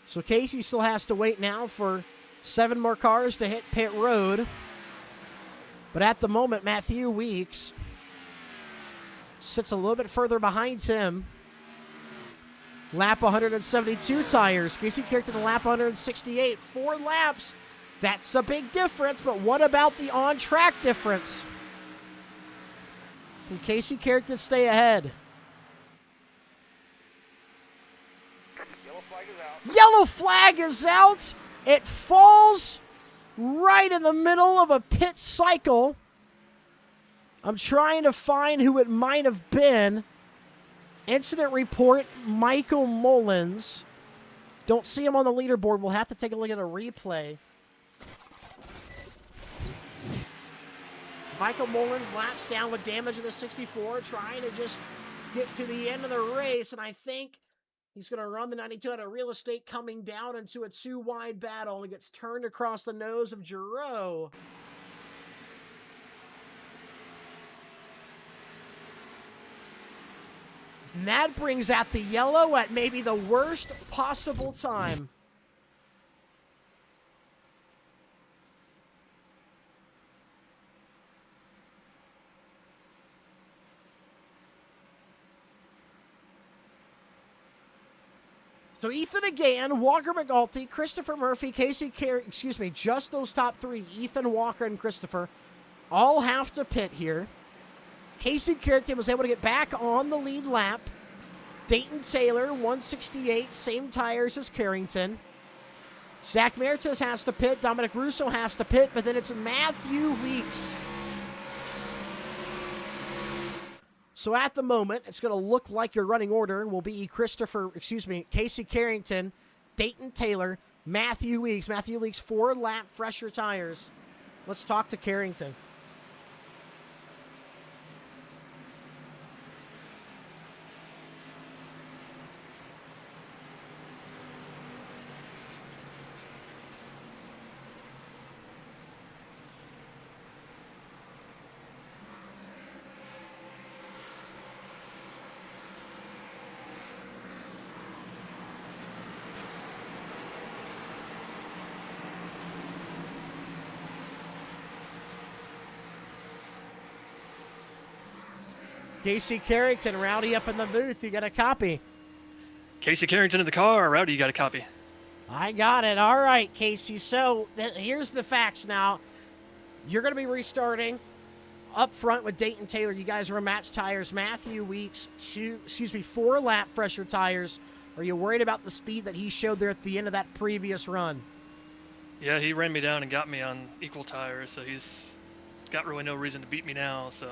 So Casey still has to wait now for 7 more cars to hit pit road. But at the moment, Matthew Weeks sits a little bit further behind him. Lap 172 tires. Casey Carrington lap 168. 4 laps. That's a big difference, but what about the on-track difference? Can Casey Carrington stay ahead? Yellow flag is out. It falls right in the middle of a pit cycle. I'm trying to find who it might have been. Incident report, Michael Mullins. Don't see him on the leaderboard. We'll have to take a look at a replay. Michael Mullins laps down with damage of the 64, trying to just get to the end of the race, and I think he's going to run the 92 out of real estate, coming down into a 2-wide battle, and gets turned across the nose of Giroux. And that brings out the yellow at maybe the worst possible time. So Ethan again, Walker McAulty, Christopher Murphy, Casey just those top 3, Ethan, Walker, and Christopher, all have to pit here. Casey Carrington was able to get back on the lead lap. Dayton Taylor, 168, same tires as Carrington. Zach Meritez has to pit. Dominic Russo has to pit, but then it's Matthew Weeks. So at the moment, it's going to look like your running order will be Casey Carrington, Dayton Taylor, Matthew Weeks. Matthew Weeks, 4-lap fresher tires. Let's talk to Carrington. Casey Carrington, Rowdy up in the booth. You got a copy? Casey Carrington in the car. Rowdy, you got a copy? I got it. All right, Casey. So here's the facts now. You're going to be restarting up front with Dayton Taylor. You guys are on match tires. Matthew Weeks, 4-lap fresher tires. Are you worried about the speed that he showed there at the end of that previous run? Yeah, he ran me down and got me on equal tires, so he's got really no reason to beat me now, so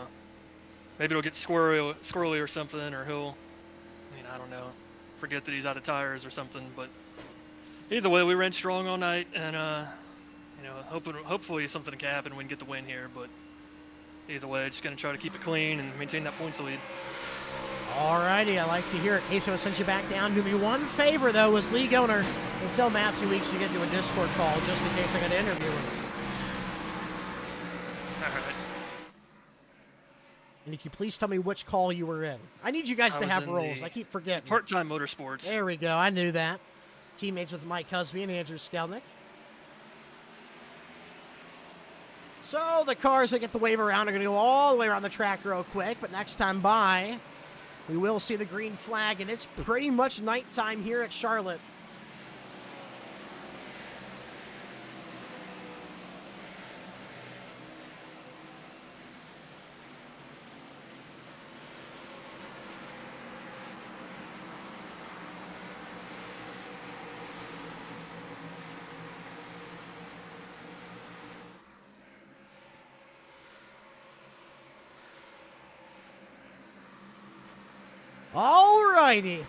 maybe it'll get squirrely or something, or I don't know, forget that he's out of tires or something, but either way, we ran strong all night, and, hopefully something can happen and we can get the win here, but either way, just going to try to keep it clean and maintain that points lead. Alrighty, I like to hear it. Casey will send you back down. Do me one favor, though, as league owner, and tell Matthew Weeks to get into a Discord call just in case I got to interview him. All right. And if you please tell me which call you were in. I need you guys to have roles. I keep forgetting. Part-time motorsports. There we go. I knew that. Teammates with Mike Husby and Andrew Skelnick. So the cars that get the wave around are going to go all the way around the track real quick, but next time by, we will see the green flag, and it's pretty much nighttime here at Charlotte. Alrighty.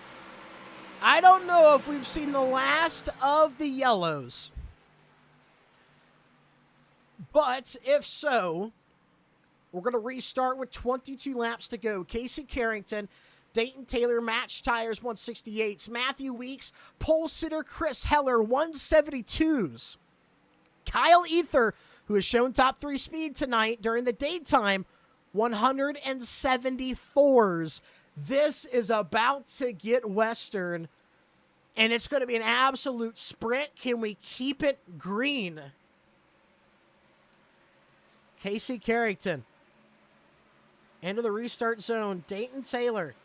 I don't know if we've seen the last of the yellows. But if so, we're going to restart with 22 laps to go. Casey Carrington, Dayton Taylor, match tires 168s. Matthew Weeks, pole sitter Chris Heller 172s. Kyle Ether, who has shown top 3 speed tonight during the daytime, 174s. This is about to get Western, and it's going to be an absolute sprint. Can we keep it green? Casey Carrington into the restart zone. Dayton Taylor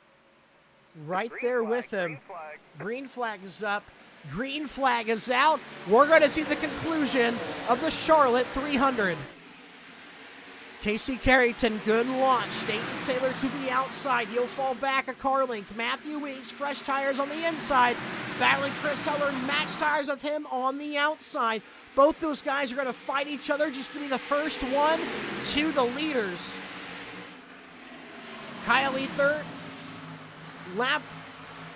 right there with him. Green flag is up. Green flag is out. We're going to see the conclusion of the Charlotte 300. Casey Carrington, good launch. Dayton Taylor to the outside. He'll fall back a car length. Matthew Weeks, fresh tires on the inside. Battling Chris Heller, match tires with him on the outside. Both those guys are going to fight each other just to be the first one to the leaders. Kyle Ether, lap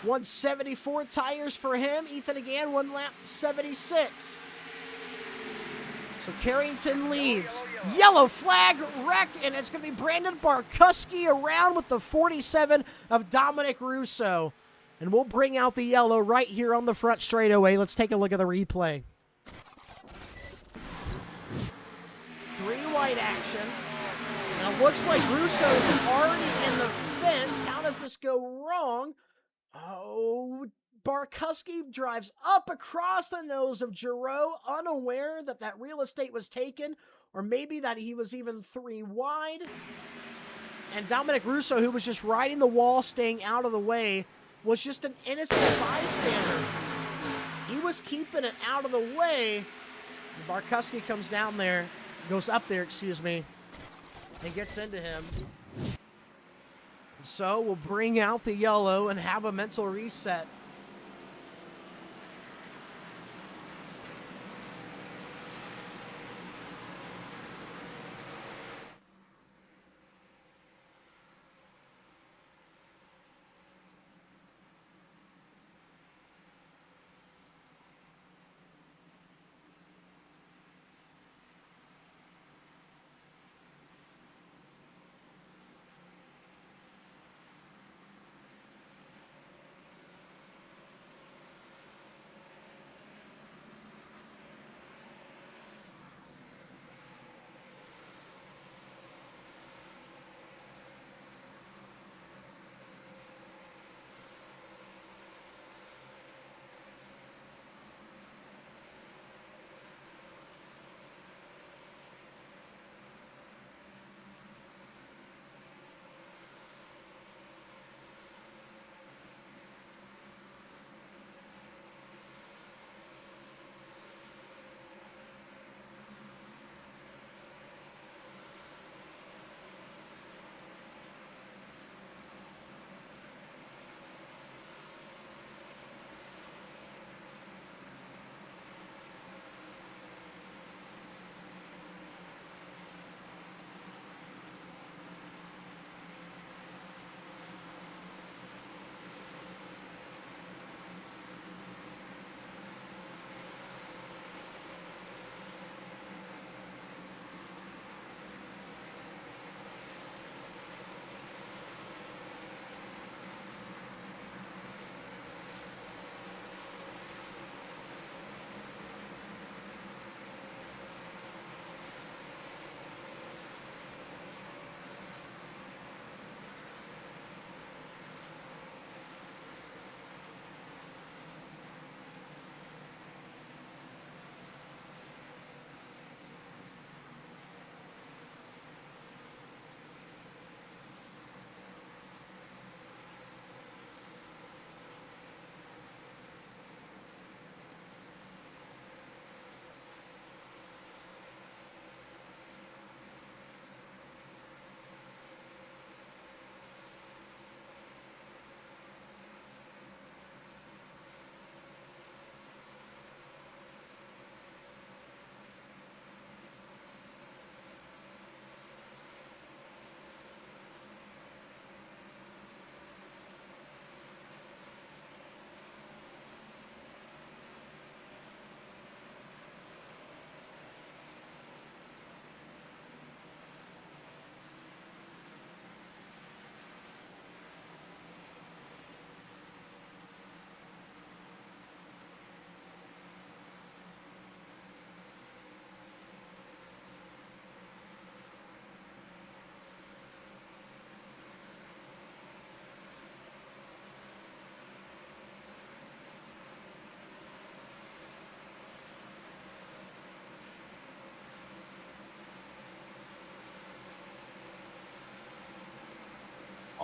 174 tires for him. Ethan again, 1 lap 76. So Carrington leads. Yellow flag wreck, and it's going to be Brandon Barkuski around with the 47 of Dominic Russo. And we'll bring out the yellow right here on the front straightaway. Let's take a look at the replay. 3 white action. And it looks like Russo's already in the fence. How does this go wrong? Oh, Barkuski drives up across the nose of Giroux, unaware that that real estate was taken, or maybe that he was even 3 wide. And Dominic Russo, who was just riding the wall, staying out of the way, was just an innocent bystander. He was keeping it out of the way. And Barkuski comes down there, goes up there, and gets into him. So we'll bring out the yellow and have a mental reset.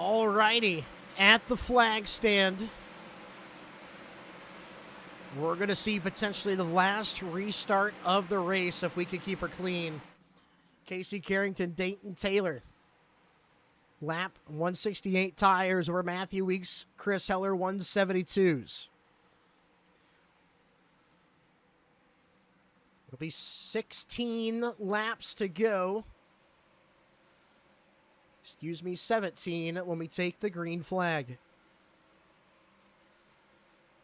Alrighty, at the flag stand, we're going to see potentially the last restart of the race if we can keep her clean. Casey Carrington, Dayton Taylor. Lap 168 tires over Matthew Weeks, Chris Heller 172s. It'll be 16 laps to go. Excuse me, 17 when we take the green flag.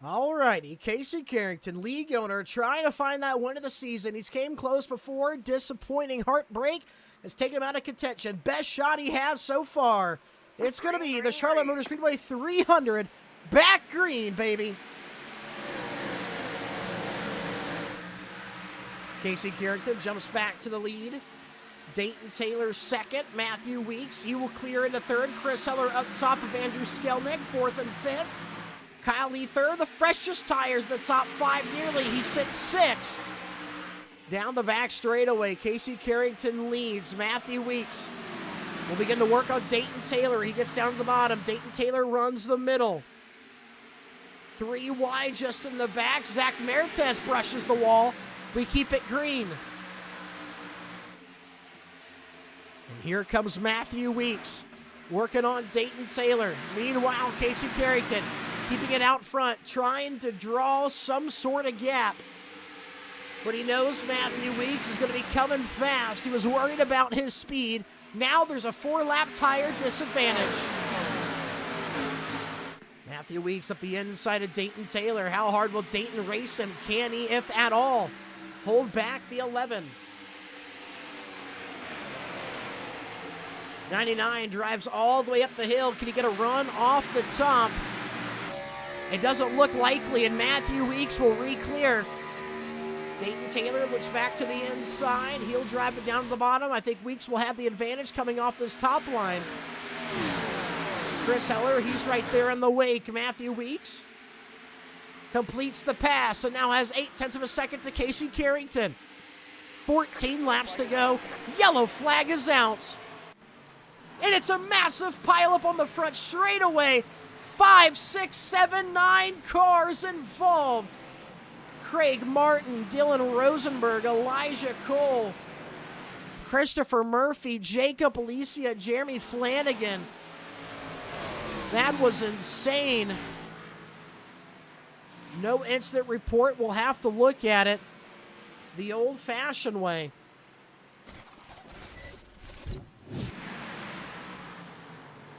Alrighty, Casey Carrington, league owner, trying to find that win of the season. He's came close before. Disappointing heartbreak has taken him out of contention. Best shot he has so far. It's going to be the Charlotte Motor Speedway 300. Back green, baby. Casey Carrington jumps back to the lead. Dayton Taylor second. Matthew Weeks, he will clear into third. Chris Heller up top of Andrew Skelnick, fourth and fifth. Kyle Lee third. The freshest tires at the top five nearly. He sits sixth. Down the back straightaway, Casey Carrington leads. Matthew Weeks will begin to work on Dayton Taylor. He gets down to the bottom. Dayton Taylor runs the middle. 3 wide just in the back. Zach Mertes brushes the wall. We keep it green. And here comes Matthew Weeks working on Dayton Taylor. Meanwhile, Casey Carrington keeping it out front, trying to draw some sort of gap. But he knows Matthew Weeks is going to be coming fast. He was worried about his speed. Now there's a 4-lap tire disadvantage. Matthew Weeks up the inside of Dayton Taylor. How hard will Dayton race him? Can he, if at all? Hold back the 11. 99 drives all the way up the hill. Can he get a run off the top? It doesn't look likely, and Matthew Weeks will re-clear. Dayton Taylor looks back to the inside. He'll drive it down to the bottom. I think Weeks will have the advantage coming off this top line. Chris Heller, he's right there in the wake. Matthew Weeks completes the pass and now has 0.8 of a second to Casey Carrington. 14 laps to go. Yellow flag is out. And it's a massive pileup on the front straightaway. 5, 6, 7, 9 cars involved. Craig Martin, Dylan Rosenberg, Elijah Cole, Christopher Murphy, Jacob Alicia, Jeremy Flanagan. That was insane. No incident report. We'll have to look at it the old-fashioned way.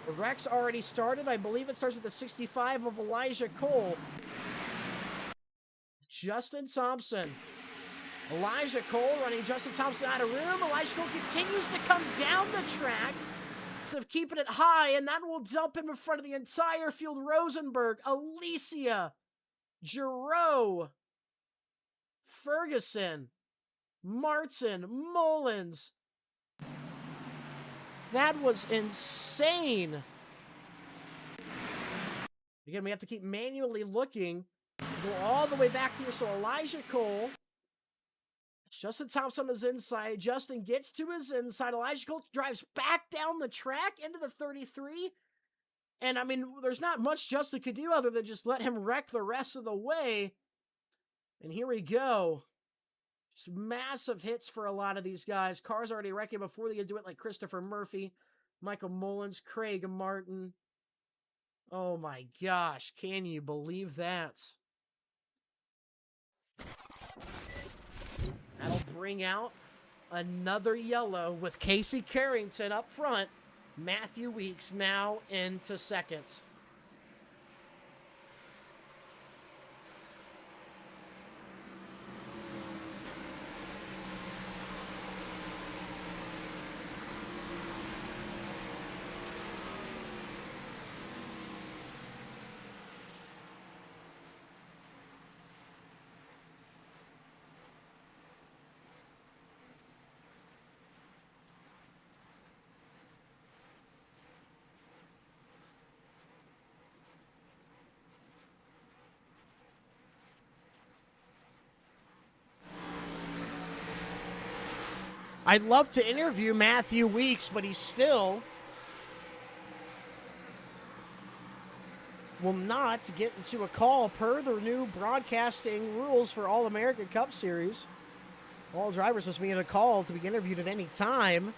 The wreck's already started. I believe it starts with the 65 of Elijah Cole. Justin Thompson. Elijah Cole running Justin Thompson out of room. Elijah Cole continues to come down the track instead of keeping it high, and that will dump him in front of the entire field. Rosenberg, Alicia, Giroux, Ferguson, Martin, Mullins. That was insane. Again, we have to keep manually looking. Go all the way back to here. So Elijah Cole. Justin Thompson on his inside. Justin gets to his inside. Elijah Cole drives back down the track into the 33. And, I mean, there's not much Justin could do other than just let him wreck the rest of the way. And here we go. Just massive hits for a lot of these guys. Cars already wrecking before they can do it, like Christopher Murphy, Michael Mullins, Craig Martin. Oh, my gosh. Can you believe that? That'll bring out another yellow with Casey Carrington up front. Matthew Weeks now into second. I'd love to interview Matthew Weeks, but he's still will not get into a call per the new broadcasting rules for All American Cup Series. All drivers must be in a call to be interviewed at any time.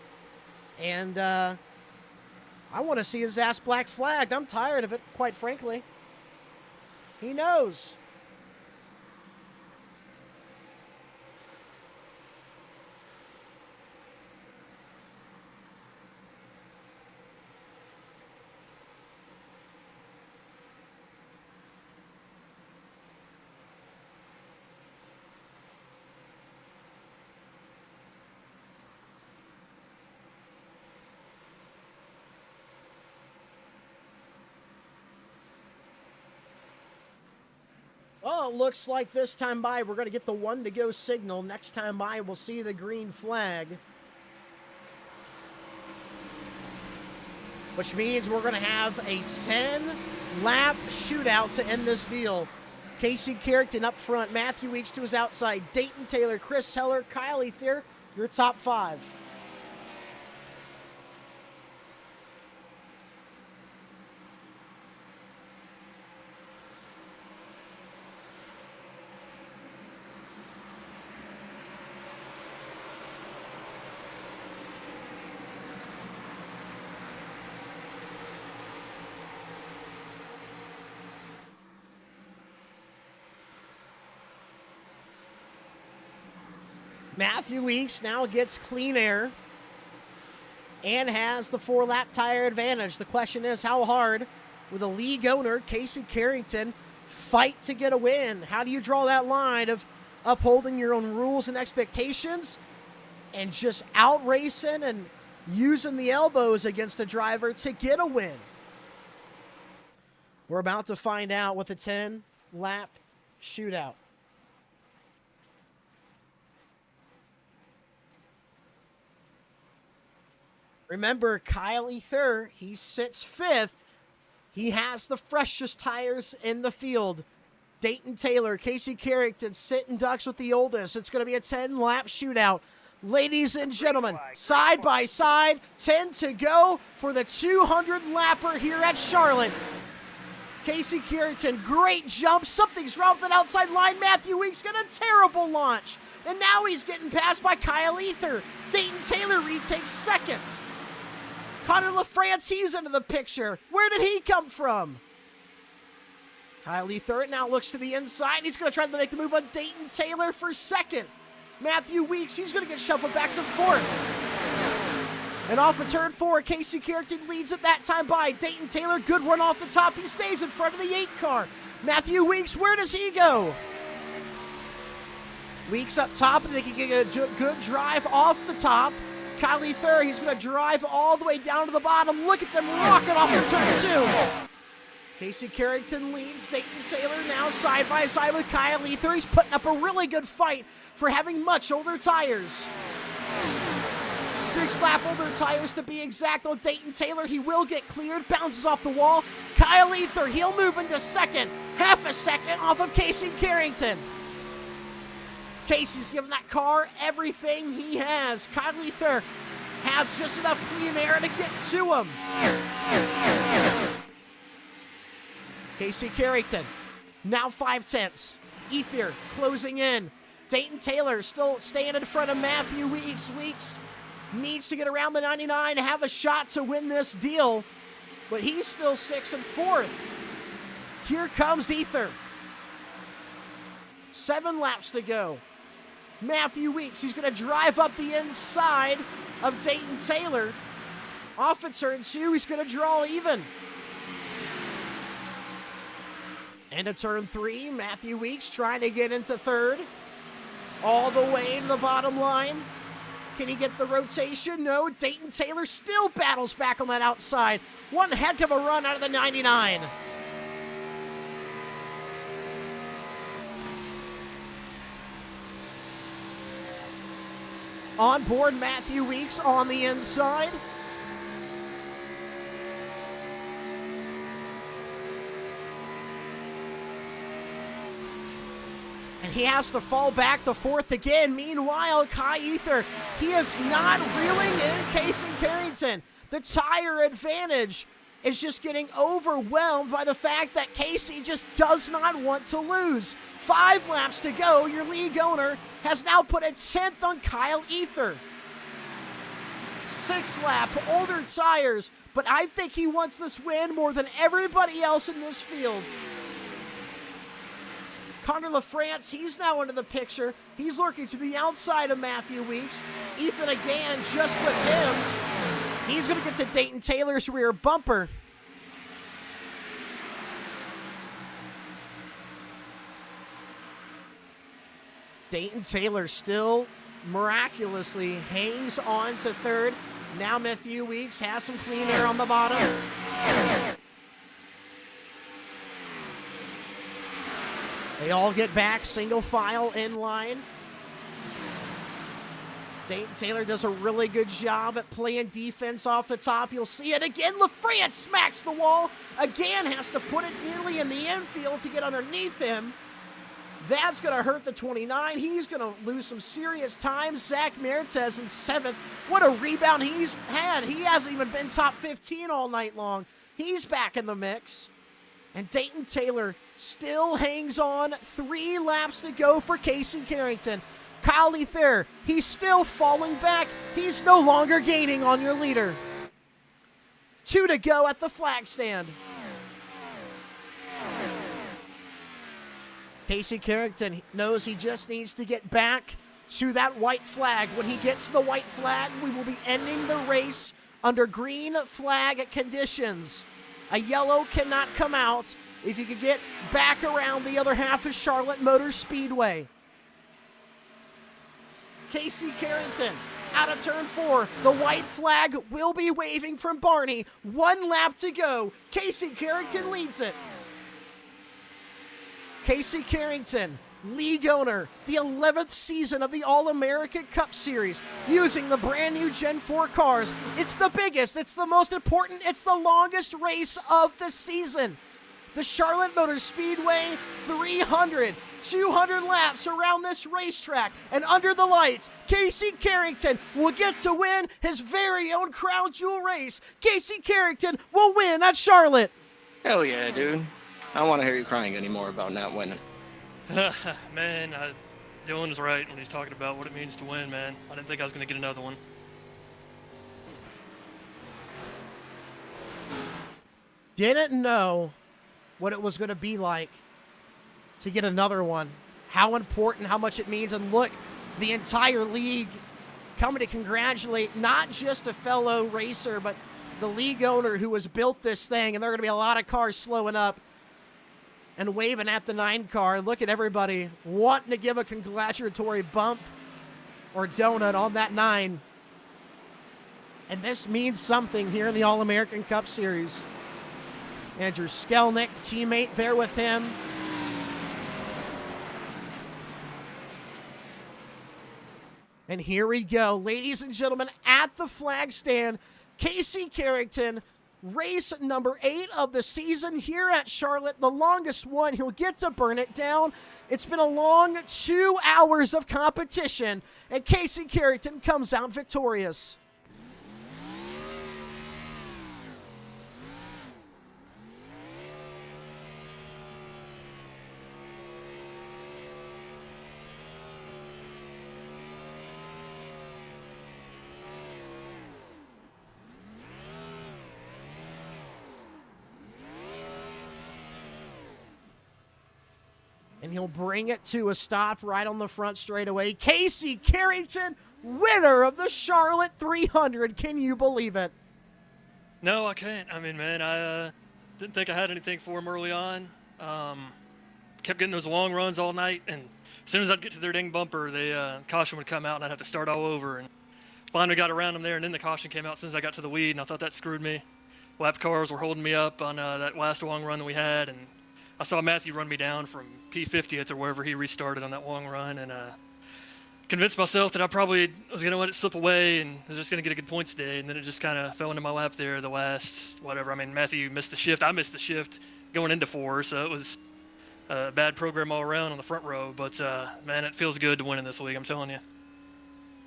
And I want to see his ass black flagged. I'm tired of it, quite frankly. He knows. Well, it looks like this time by we're going to get the 1 to go signal. Next time by we'll see the green flag. Which means we're going to have a 10-lap shootout to end this deal. Casey Carrington up front, Matthew Weeks to his outside, Dayton Taylor, Chris Heller, Kyle Ethier, your top 5. Matthew Weeks now gets clean air and has the 4-lap tire advantage. The question is, how hard will the league owner, Casey Carrington, fight to get a win? How do you draw that line of upholding your own rules and expectations and just out-racing and using the elbows against a driver to get a win? We're about to find out with a 10-lap shootout. Remember, Kyle Ethier, he sits 5th. He has the freshest tires in the field. Dayton Taylor, Casey Carrington sitting ducks with the oldest. It's going to be a 10-lap shootout. Ladies and gentlemen, side by side, 10 to go for the 200-lapper here at Charlotte. Casey Carrington, great jump. Something's wrong with that outside line. Matthew Weeks got a terrible launch. And now he's getting passed by Kyle Ethier. Dayton Taylor retakes 2nd. Connor LaFrance, he's into the picture. Where did he come from? Kyle Ethier now looks to the inside. He's going to try to make the move on Dayton Taylor for 2nd. Matthew Weeks, he's going to get shuffled back to 4th. And off of turn 4, Casey Carrington leads at that time by Dayton Taylor. Good run off the top. He stays in front of the 8 car. Matthew Weeks, where does he go? Weeks up top, and they can get a good drive off the top. Kyle Ethier, he's going to drive all the way down to the bottom. Look at them rocket off of turn 2. Casey Carrington leads. Dayton Taylor now side by side with Kyle Ethier. He's putting up a really good fight for having much older tires. 6-lap older tires to be exact on Dayton Taylor. He will get cleared, bounces off the wall. Kyle Ethier, he'll move into 2nd. Half a second off of Casey Carrington. Casey's giving that car everything he has. Kyle Ethier has just enough clean air to get to him. Casey Carrington, now 5/10. Ethier closing in. Dayton Taylor still staying in front of Matthew Weeks. Weeks needs to get around the 99 to have a shot to win this deal, but he's still 6th and 4th. Here comes Ethier. 7 laps to go. Matthew Weeks, he's going to drive up the inside of Dayton Taylor. Off of turn 2, he's going to draw even. Into turn 3, Matthew Weeks trying to get into 3rd. All the way to the bottom line. Can he get the rotation? No, Dayton Taylor still battles back on that outside. One heck of a run out of the 99. On board, Matthew Weeks on the inside. And he has to fall back to 4th again. Meanwhile, Kyle Ethier, he is not reeling in Casey Carrington. The tire advantage is just getting overwhelmed by the fact that Casey just does not want to lose. 5 laps to go. Your league owner has now put a 10th on Kyle Ether. 6th lap, older tires, but I think he wants this win more than everybody else in this field. Connor LaFrance, he's now into the picture. He's lurking to the outside of Matthew Weeks. Ethan again, just with him. He's going to get to Dayton Taylor's rear bumper. Dayton Taylor still miraculously hangs on to 3rd. Now Matthew Weeks has some clean air on the bottom. They all get back, single file in line. Dayton Taylor does a really good job at playing defense off the top. You'll see it again. LaFrance smacks the wall. Again, has to put it nearly in the infield to get underneath him. That's going to hurt the 29. He's going to lose some serious time. Zach Mertes in 7th. What a rebound he's had. He hasn't even been top 15 all night long. He's back in the mix. And Dayton Taylor still hangs on. 3 laps to go for Casey Carrington. Kyle Ether, he's still falling back. He's no longer gaining on your leader. 2 to go at the flag stand. Casey Carrington knows he just needs to get back to that white flag. When he gets to the white flag, we will be ending the race under green flag conditions. A yellow cannot come out if you could get back around the other half of Charlotte Motor Speedway. Casey Carrington out of turn 4. The white flag will be waving from Barney. 1 lap to go. Casey Carrington leads it. Casey Carrington, league owner, the 11th season of the All-American Cup Series, using the brand new Gen 4 cars. It's the biggest, it's the most important, it's the longest race of the season. The Charlotte Motor Speedway 300, 200 laps around this racetrack, and under the lights, Casey Carrington will get to win his very own Crown Jewel race. Casey Carrington will win at Charlotte. Hell yeah, dude. I don't want to hear you crying anymore about not winning. Man, Dylan's right when he's talking about what it means to win, man. I didn't think I was going to get another one. Didn't know what it was going to be like to get another one. How important, how much it means. And look, the entire league coming to congratulate not just a fellow racer, but the league owner who has built this thing. And there are going to be a lot of cars slowing up and waving at the 9 car. Look at everybody wanting to give a congratulatory bump or donut on that 9. And this means something here in the All-American Cup Series. Andrew Skelnick, teammate there with him. And here we go, ladies and gentlemen, at the flag stand, Casey Carrington, race number 8 of the season here at Charlotte, the longest one. He'll get to burn it down. It's been a long 2 hours of competition, and Casey Carrington comes out victorious. And he'll bring it to a stop right on the front straightaway. Casey Carrington, winner of the Charlotte 300. Can you believe it? No, I can't. I mean, man, I didn't think I had anything for him early on. Kept getting those long runs all night, and as soon as I'd get to their ding bumper, the caution would come out, and I'd have to start all over. And finally got around them there, and then the caution came out as soon as I got to the weed, and I thought that screwed me. Lap cars were holding me up on that last long run that we had, and I saw Matthew run me down from P50th or wherever he restarted on that long run, and convinced myself that I probably was going to let it slip away and was just going to get a good points day, and then it just kind of fell into my lap there the last, whatever. I mean, Matthew missed the shift. I missed the shift going into 4, so it was a bad program all around on the front row, but man, it feels good to win in this league, I'm telling you.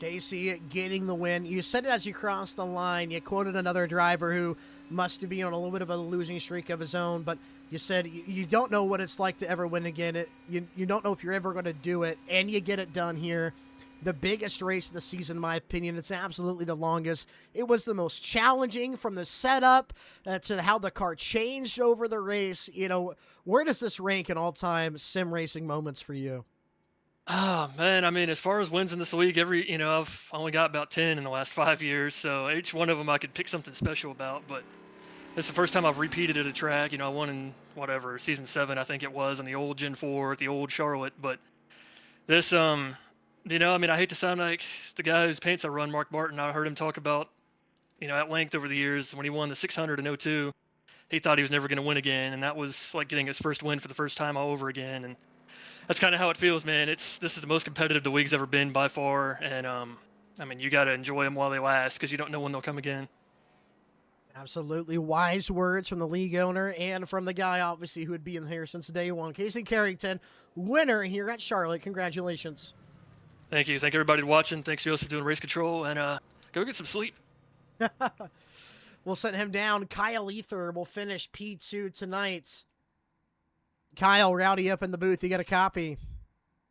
Casey getting the win. You said it as you crossed the line. You quoted another driver who must be on a little bit of a losing streak of his own, but you said you don't know what it's like to ever win again. You don't know if you're ever going to do it, and you get it done here. The biggest race of the season, in my opinion. It's absolutely the longest. It was the most challenging from the setup to how the car changed over the race. Where does this rank in all-time sim racing moments for you? Oh man, I mean, as far as wins in this league, I've only got about 10 in the last 5 years, so each one of them I could pick something special about. But it's the first time I've repeated at a track. I won in season 7, I think it was, in the old Gen 4 at the old Charlotte. But this, I hate to sound like the guy whose pants I run, Mark Barton. I heard him talk about, at length over the years when he won the 600 in '02. He thought he was never going to win again, and that was like getting his first win for the first time all over again. And that's kind of how it feels, man. This is the most competitive the league's ever been by far, and you got to enjoy them while they last because you don't know when they'll come again. Absolutely wise words from the league owner and from the guy, obviously, who had been here since day one. Casey Carrington, winner here at Charlotte. Congratulations. Thank you. Thank everybody watching. Thanks, Joseph, for doing race control, and go get some sleep. We'll send him down. Kyle Ether will finish P2 tonight. Kyle, rowdy up in the booth. You got a copy?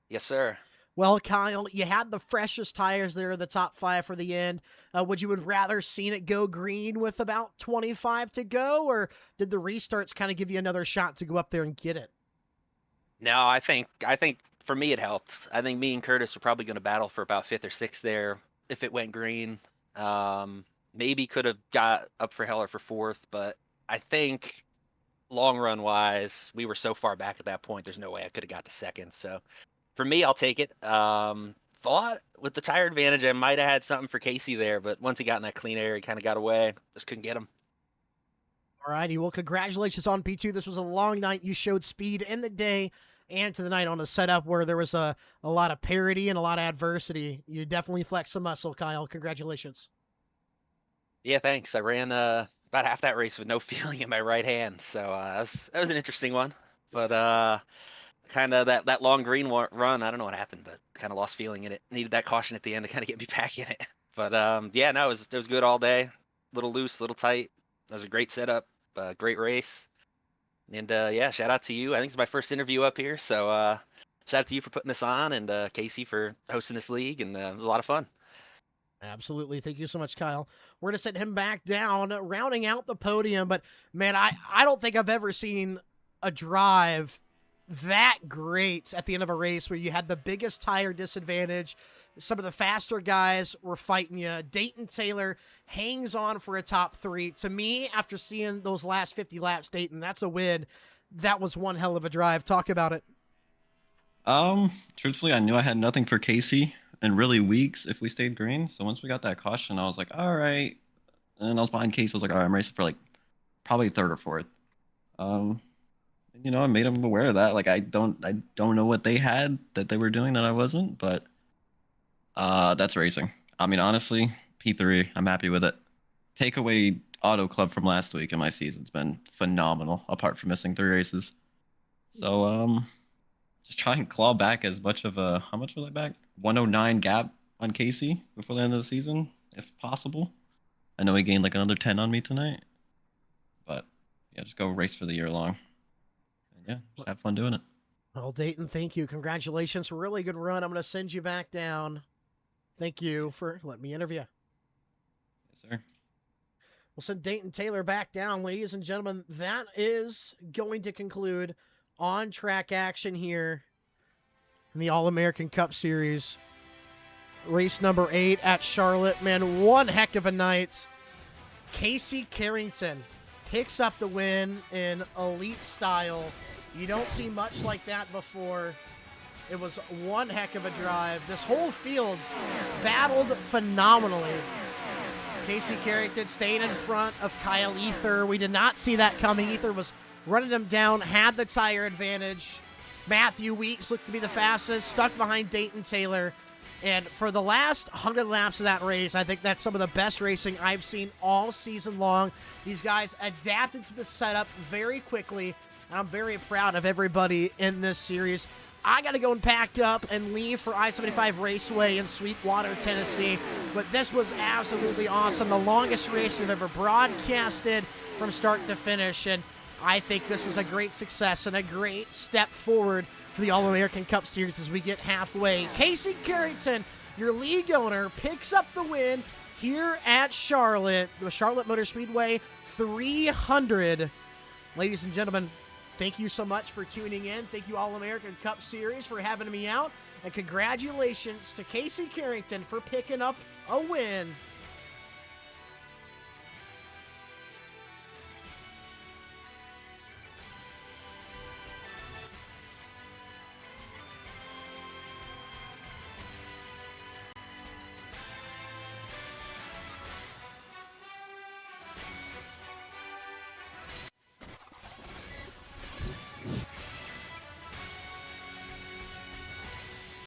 Yes, sir. Well, Kyle, you had the freshest tires there, the top 5 for the end. Would you have rather seen it go green with about 25 to go, or did the restarts kind of give you another shot to go up there and get it? No, I think for me it helped. I think me and Curtis were probably going to battle for about 5th or 6th there if it went green. Maybe could have got up for Heller for 4th, but I think long run wise, we were so far back at that point, there's no way I could have got to 2nd. So for me, I'll take it. Thought with the tire advantage, I might have had something for Casey there, but once he got in that clean air, he kind of got away. Just couldn't get him. All righty. Well, congratulations on P2. This was a long night. You showed speed in the day and to the night on a setup where there was a lot of parity and a lot of adversity. You definitely flexed some muscle, Kyle. Congratulations. Yeah, thanks. I ran about half that race with no feeling in my right hand, so that was an interesting one. But kind of that long green run, I don't know what happened, but kind of lost feeling in it. Needed that caution at the end to kind of get me back in it. But yeah, no, it was good all day. Little loose, little tight. That was a great setup, great race. And yeah, shout out to you. I think it's my first interview up here, so shout out to you for putting this on, and Casey for hosting this league, and it was a lot of fun. Absolutely. Thank you so much, Kyle. We're going to send him back down, rounding out the podium. But, man, I don't think I've ever seen a drive that great at the end of a race where you had the biggest tire disadvantage. Some of the faster guys were fighting you. Dayton Taylor hangs on for a top 3. To me, after seeing those last 50 laps, Dayton, that's a win. That was one hell of a drive. Talk about it. Truthfully, I knew I had nothing for Casey in really weeks if we stayed green. So once we got that caution, I was like, all right. And then I was behind Casey. I was like, all right, I'm racing for like probably 3rd or 4th. I made him aware of that. Like, I don't know what they had that they were doing that I wasn't, but that's racing. I mean, honestly, P3, I'm happy with it. Take away Auto Club from last week, and my season's been phenomenal, apart from missing 3 races. So, just try and claw back as much of a, how much was I back? 109 gap on Casey before the end of the season, if possible. I know he gained like another 10 on me tonight. But yeah, just go race for the year long. And yeah, just have fun doing it. Well, Dayton, thank you. Congratulations. Really good run. I'm going to send you back down. Thank you for letting me interview. Yes, sir. We'll send Dayton Taylor back down. Ladies and gentlemen, that is going to conclude on-track action here in the All-American Cup Series. Race number 8 at Charlotte. Man, one heck of a night. Casey Carrington picks up the win in elite style. You don't see much like that before. It was one heck of a drive. This whole field battled phenomenally. Casey Carrington staying in front of Kyle Ether. We did not see that coming. Ether was running him down, had the tire advantage. Matthew Weeks looked to be the fastest, stuck behind Dayton Taylor. And for the last 100 laps of that race, I think that's some of the best racing I've seen all season long. These guys adapted to the setup very quickly. I'm very proud of everybody in this series. I got to go and pack up and leave for I-75 Raceway in Sweetwater, Tennessee. But this was absolutely awesome. The longest race we've ever broadcasted from start to finish. And I think this was a great success and a great step forward for the All-American Cup Series as we get halfway. Casey Carrington, your league owner, picks up the win here at Charlotte, the Charlotte Motor Speedway 300. Ladies and gentlemen, thank you so much for tuning in. Thank you, All-American Cup Series, for having me out. And congratulations to Casey Carrington for picking up a win